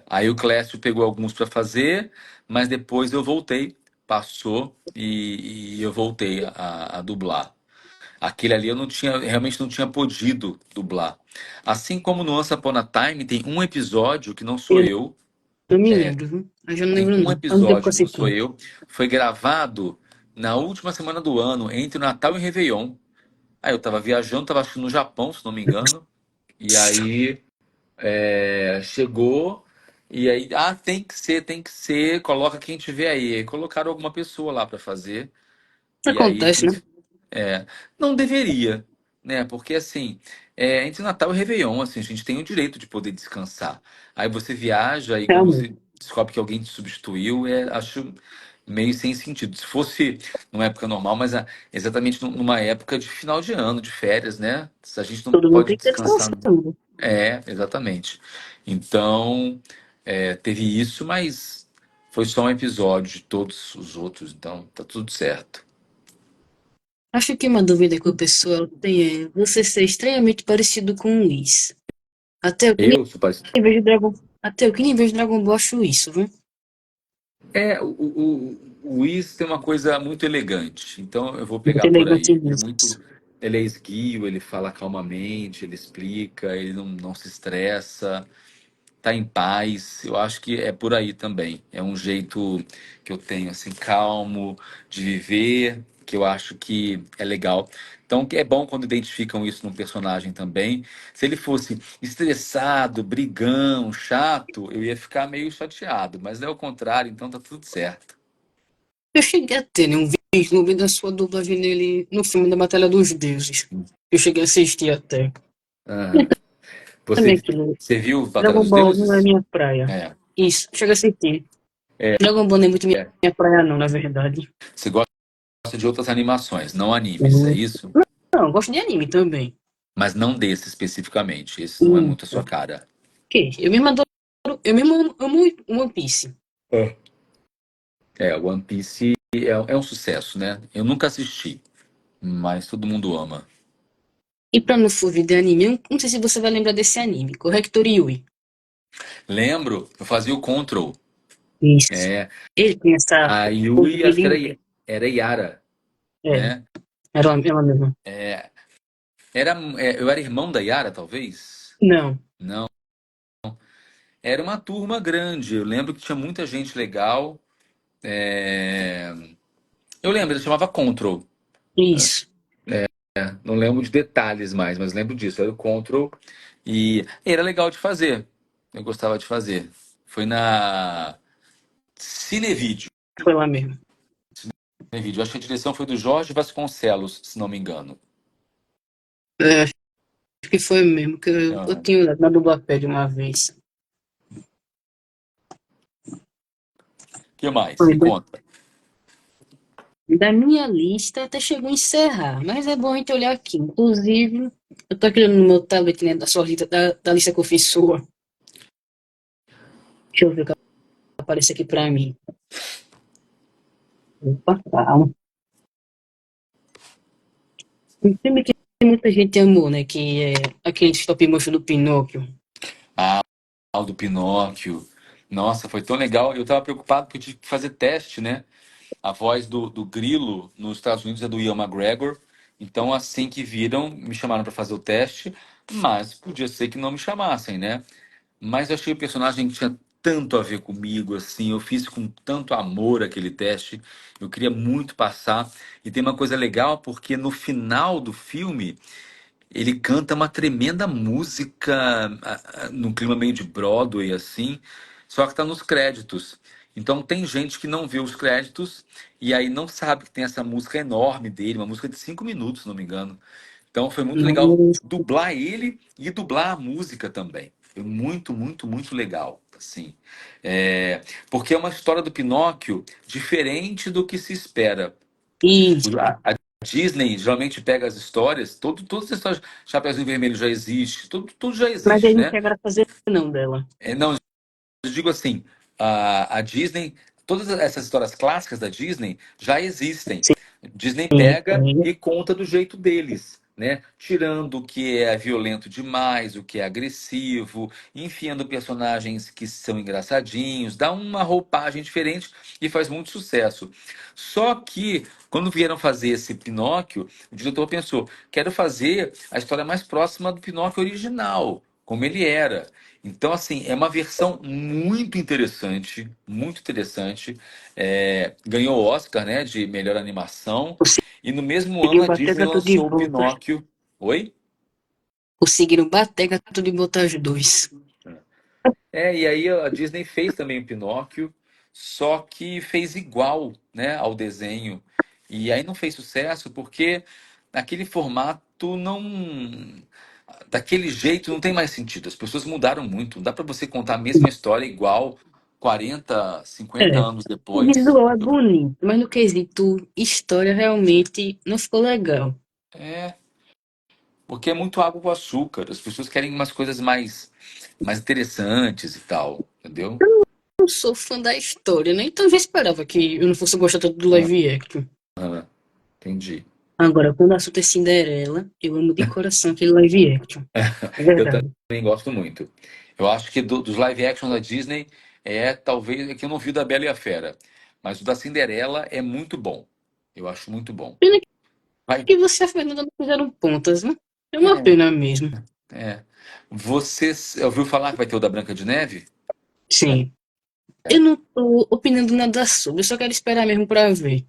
Aí o Clécio pegou alguns para fazer, mas depois eu voltei, passou e eu voltei a dublar. Aquele ali eu não tinha, realmente não tinha podido dublar. Assim como no Once Upon a Time tem um episódio que não sou Eu eu, não me lembro, viu? Eu já não tem lembro um não. Faz um tempo que eu episódio que não sou assisti. eu, foi gravado na última semana do ano, entre o Natal e o Réveillon. Aí eu tava viajando, tava acho que no Japão, se não me engano, e aí chegou, e aí, tem que ser, coloca quem tiver aí. Aí colocaram alguma pessoa lá para fazer, e aí Acontece, né? não deveria, né? Porque assim, entre Natal e Réveillon, assim, a gente tem o direito de poder descansar. Aí você viaja e quando Realmente. você descobre que alguém te substituiu, acho meio sem sentido. Se fosse numa época normal, mas exatamente numa época de final de ano, de férias, né? A gente não Todo mundo pode tem que estar descansar. descansando. É, exatamente. Então, teve isso, mas foi só um episódio de todos os outros, então tá tudo certo. Acho que uma dúvida que o pessoal tem é você ser estranhamente parecido com o Whis. Até o que Eu sou parecido. nem vejo Dragon, até o que nem vejo Dragon Ball acho isso, viu? O Whis tem uma coisa muito elegante, então eu vou Muito pegar por elegante aí. nisso. Ele é esguio, ele fala calmamente, ele explica, ele não se estressa, tá em paz. Eu acho que é por aí também. É um jeito que eu tenho assim calmo de viver, que eu acho que é legal. Então, que é bom quando identificam isso num personagem também. Se ele fosse estressado, brigão, chato, eu ia ficar meio chateado, mas é o contrário, então tá tudo certo. Eu cheguei a ter, né, um vislumbre da sua dublagem nele no filme da Batalha dos Deuses. Eu cheguei a assistir até. Aham. Também Você, aquilo. você viu Batalha Dragon dos Ball não é Deuses? minha praia. É. Isso, chega a assistir. Dragon Ball não é muito É. minha praia, não, na verdade. Você gosta de outras animações, não animes, é Hum. isso? Não, eu gosto de anime também. Mas não desse especificamente. Esse não é muito a sua Isso. cara. Que? Eu mesmo adoro. Eu mesmo amo One Piece. One Piece é um sucesso, né? Eu nunca assisti, mas todo mundo ama. E pra não for de anime, eu não sei se você vai lembrar desse anime, Corrector Yui. Lembro, eu fazia o Control. Isso. É, Ele tem essa. a Yui, acho que Ele, era Yara, é, né? era ela mesma. Eu era irmão da Yara, talvez? Não. Não. Era uma turma grande. Eu lembro que tinha muita gente legal. É, Eu lembro, ele chamava Control. Isso. Não lembro de detalhes mais, mas lembro disso. Era o Control e era legal de fazer. Eu gostava de fazer. Foi na Cinevídeo. Foi lá mesmo. Cinevídeo. Acho que a direção foi do Jorge Vasconcelos, se não me engano. É, acho que foi mesmo, que eu Aham. tinha olhado na Dublapé uma vez. O que mais? Foi Me conta. da minha lista até chegou a encerrar, mas é bom a gente olhar aqui. Inclusive, eu tô aqui no meu tablet, né, da sua lista, da lista que eu fiz sua. Deixa eu ver o que aparece aqui pra mim. Opa, calma. Um filme que muita gente amou, né, que é aquele stop motion do Pinóquio. Ah, o do Pinóquio. Nossa, foi tão legal. Eu tava preocupado porque eu tive que fazer teste, né? A voz do Grilo nos Estados Unidos é do Ian McGregor. Então, assim que viram, me chamaram para fazer o teste, mas podia ser que não me chamassem, né? Mas eu achei o personagem que tinha tanto a ver comigo, assim, eu fiz com tanto amor aquele teste, eu queria muito passar. E tem uma coisa legal, porque no final do filme, ele canta uma tremenda música num clima meio de Broadway, assim, só que tá nos créditos. Então tem gente que não vê os créditos e aí não sabe que tem essa música enorme dele, uma música de 5 minutos, se não me engano. Então foi muito legal Mas, dublar ele e dublar a música também. Foi muito, muito, muito legal, assim. Porque é uma história do Pinóquio diferente do que se espera. isso. A Disney geralmente pega as histórias, todas as histórias, Chapeuzinho Vermelho já existe, tudo já Mas existe, ele não né? chegaram a fazer não dela. Não, eu digo assim, a Disney, todas essas histórias clássicas da Disney já existem. Disney Sim, pega sim. e conta do jeito deles, né? Tirando o que é violento demais, o que é agressivo, enfiando personagens que são engraçadinhos, dá uma roupagem diferente e faz muito sucesso. Só que quando vieram fazer esse Pinóquio, o diretor pensou: quero fazer a história mais próxima do Pinóquio original, como ele era. Então, assim, é uma versão muito interessante, muito interessante. Ganhou o Oscar, né, de melhor animação. E no mesmo ano Conseguiu a bater Disney gato de lançou o volta. Pinóquio. Oi? Conseguiram bater gato de botar os dois. E aí a Disney fez também o Pinóquio, só que fez igual, né, ao desenho. E aí não fez sucesso porque aquele formato não. Daquele jeito não tem mais sentido. As pessoas mudaram muito. Não dá para você contar a mesma história igual 40, 50 É, anos o depois. visual é bonito, mas no quesito história realmente não ficou legal. É, porque é muito água com açúcar. As pessoas querem umas coisas mais interessantes e tal, entendeu? Não sou fã da história, né? Então eu já esperava que eu não fosse gostar tanto do Ah, live action. ah, entendi. Agora, quando o assunto é Cinderela, eu amo de coração aquele live action. É Eu verdade. também gosto muito. Eu acho que dos live action da Disney talvez é que eu não vi o da Bela e a Fera, mas o da Cinderela é muito bom. Eu acho muito bom. Pena Vai. que você e a Fernanda não fizeram pontas, né? É uma É, pena mesmo. é. Você ouviu falar que vai ter o da Branca de Neve? Sim. Eu não tô opinando nada sobre, eu só quero esperar mesmo pra ver.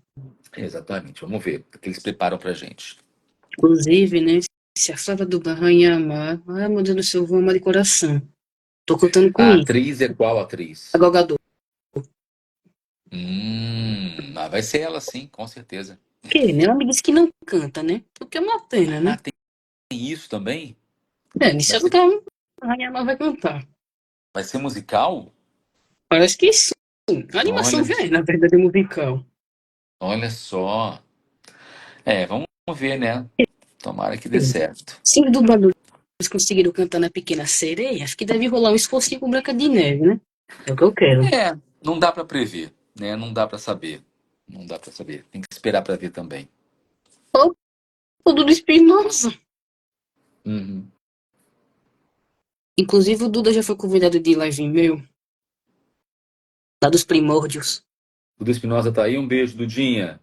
Exatamente. Vamos ver o que eles preparam pra gente. Inclusive, né? Se a Flávia do Barranhamar, ai meu Deus do céu, eu vou amar de coração. Tô contando com A isso. atriz é qual A atriz? Gal Gadot. Vai ser ela sim, com certeza. Que, né? Ela me disse que não canta, né? O que é uma pena, Ah, né? tem isso também? É, Vai disseram ser, que a Barranhamar vai cantar. vai ser musical? Parece que sim. A animação Olha, já é, na verdade, musical. olha só. Vamos ver, né? Tomara que dê certo. Se os dubladores conseguiram cantar na Pequena Sereia, acho que deve rolar um esforcinho com Branca de Neve, né? É o que eu quero. É, não dá pra prever, né? Não dá pra saber. Não dá pra saber. Tem que esperar pra ver também. Ou o Duda Espinosa. Uhum. Inclusive, o Duda já foi convidado de live meu, lá dos primórdios. Duda Espinosa tá aí. Um beijo, Dudinha.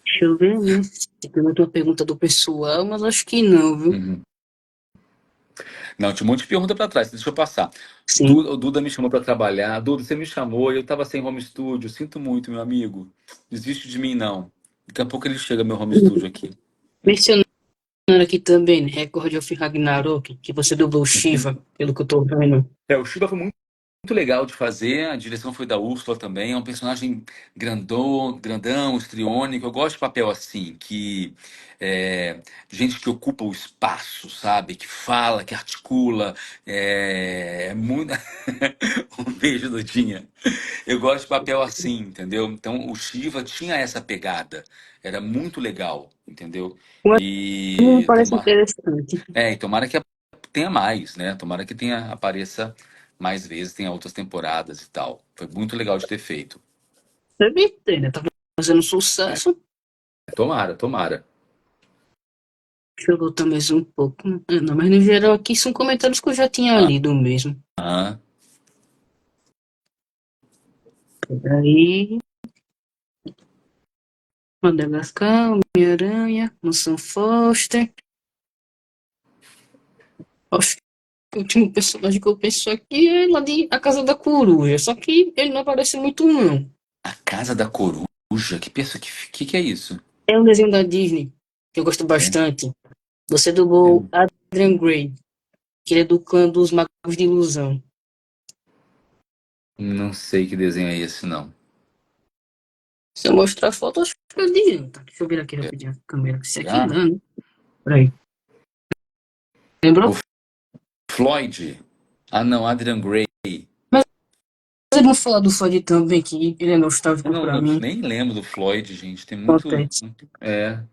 Deixa eu ver, né? Se tem outra pergunta do pessoal, mas acho que não, viu? Uhum. Não, tinha um monte de pergunta pra trás. Deixa eu passar. Sim. O Duda me chamou pra trabalhar. Duda, você me chamou. Eu tava sem home studio. Sinto muito, meu amigo. Desiste de mim, não. Daqui a pouco ele chega, meu home studio aqui. Mencionando aqui também, né? Record of Ragnarok, que você dublou o Shiva, pelo que eu tô vendo. O Shiba foi muito legal de fazer. A direção foi da Úrsula também. É um personagem grandão, estriônico. Eu gosto de papel assim, que gente que ocupa o espaço, sabe? Que fala, que articula. É muito. Um beijo, Dudinha. Eu gosto de papel assim, entendeu? Então o Shiva tinha essa pegada. Era muito legal, entendeu? Mas me E parece tomar. interessante. E tomara que tenha mais, né? Tomara que apareça mais vezes, tenha outras temporadas e tal. Foi muito legal de ter feito. Deve ter, né? Tá fazendo É, sucesso. tomara, tomara. Deixa eu voltar mais um pouco. Não, mas no geral aqui são comentários que eu já tinha Ah, lido mesmo. ah. Aí, Madagascar, Homem-Aranha, Mansão Foster. Acho que o último personagem que eu penso aqui é lá de A Casa da Coruja. Só que ele não aparece muito, não. A Casa da Coruja? Que é isso? É um desenho da Disney que eu gosto É, bastante. Você dublou eu Adrian Gray, que ele é do clã dos Magos de Ilusão. não sei que desenho é esse, não. Se eu mostrar a foto, acho que eu adianta. Deixa eu ver aqui rapidinho a câmera. Se aqui Será? dá, né? Peraí. Lembrou? O Floyd? Ah, não, Adrian Gray. Mas ele não fala do Floyd também, que ele é Eu nostálgico não, pra mim. nem lembro do Floyd, gente. Tem Acontece.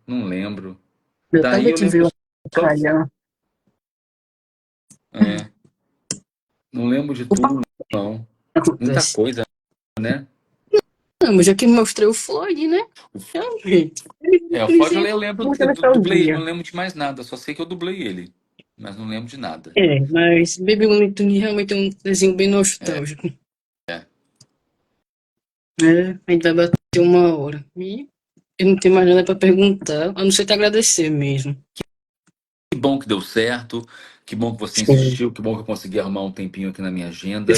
não lembro. Meu Daí eu tablet lembro veio a só. calhar. É, não lembro de Opa, tudo, não. Muita acontece. coisa, né? Não, mas já que mostrei o Floyd, né? Realmente. O Floyd Inclusive, eu lembro, muita eu dublei ele, não nostalgia. lembro de mais nada, só sei que eu dublei ele, mas não lembro de nada. É, mas Baby Looney Tunes realmente é um desenho bem nostálgico. É. É, a gente vai bater uma hora. E eu não tenho mais nada pra perguntar, a não ser te agradecer mesmo. Que bom que deu certo, que bom que você Sim. insistiu, que bom que eu consegui arrumar um tempinho aqui na minha Eu agenda.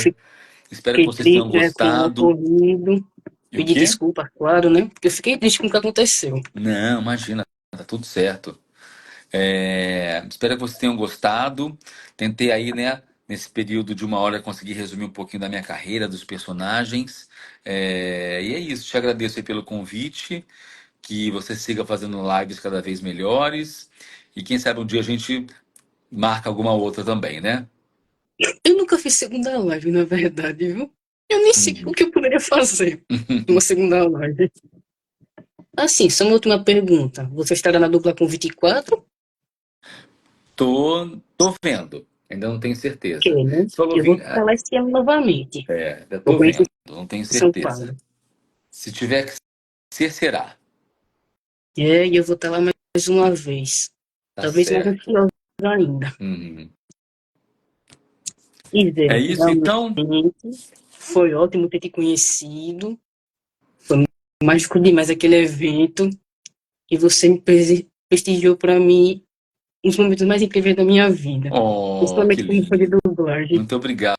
Espero que fiquei vocês tenham triste, né, com o gostado. ocorrido. E o Pedir quê? desculpa, claro, né? Porque eu fiquei triste com o que aconteceu. Não, imagina, tá tudo certo. Espero que vocês tenham gostado. Tentei aí, né, nesse período de uma hora, conseguir resumir um pouquinho da minha carreira, dos personagens. E é isso, te agradeço aí pelo convite, que você siga fazendo lives cada vez melhores. E quem sabe um dia a gente marca alguma outra também, né? Eu nunca fiz segunda live, na verdade, viu? Eu nem sei o que eu poderia fazer numa segunda live. Assim, só uma última pergunta. Você estará na dupla com 24? Tô vendo. Ainda não tenho Ok, certeza. né? Você falou Eu vou 20. estar lá esse ano novamente. Ainda Vou tô conhecer vendo. Não tenho São certeza. Paulo. Se tiver que ser, será. E eu vou estar lá mais uma vez. Tá Talvez mais certo. ansiosa ainda. Uhum. E É Zé, isso, então? realmente foi ótimo ter te conhecido. Foi mágico demais aquele evento. E você me prestigiou para mim um dos momentos mais incríveis da minha vida. Oh, que Principalmente como foi de lindo. dublagem. Muito obrigado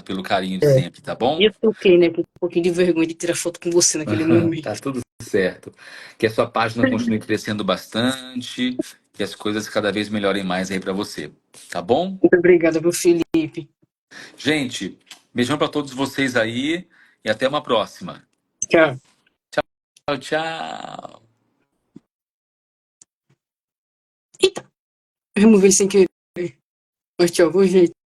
pelo carinho de É. sempre, tá E bom? eu fiquei, né, com um pouquinho de vergonha de tirar foto com você naquele Tá momento. tudo certo. Que a sua página continue crescendo bastante, que as coisas cada vez melhorem mais aí pra você, tá bom? Muito obrigada, meu Felipe. Gente, beijão pra todos vocês aí e até uma próxima. Tchau. Tchau, tchau. Eita, eu removei sem querer. Mas tchau, viu, gente?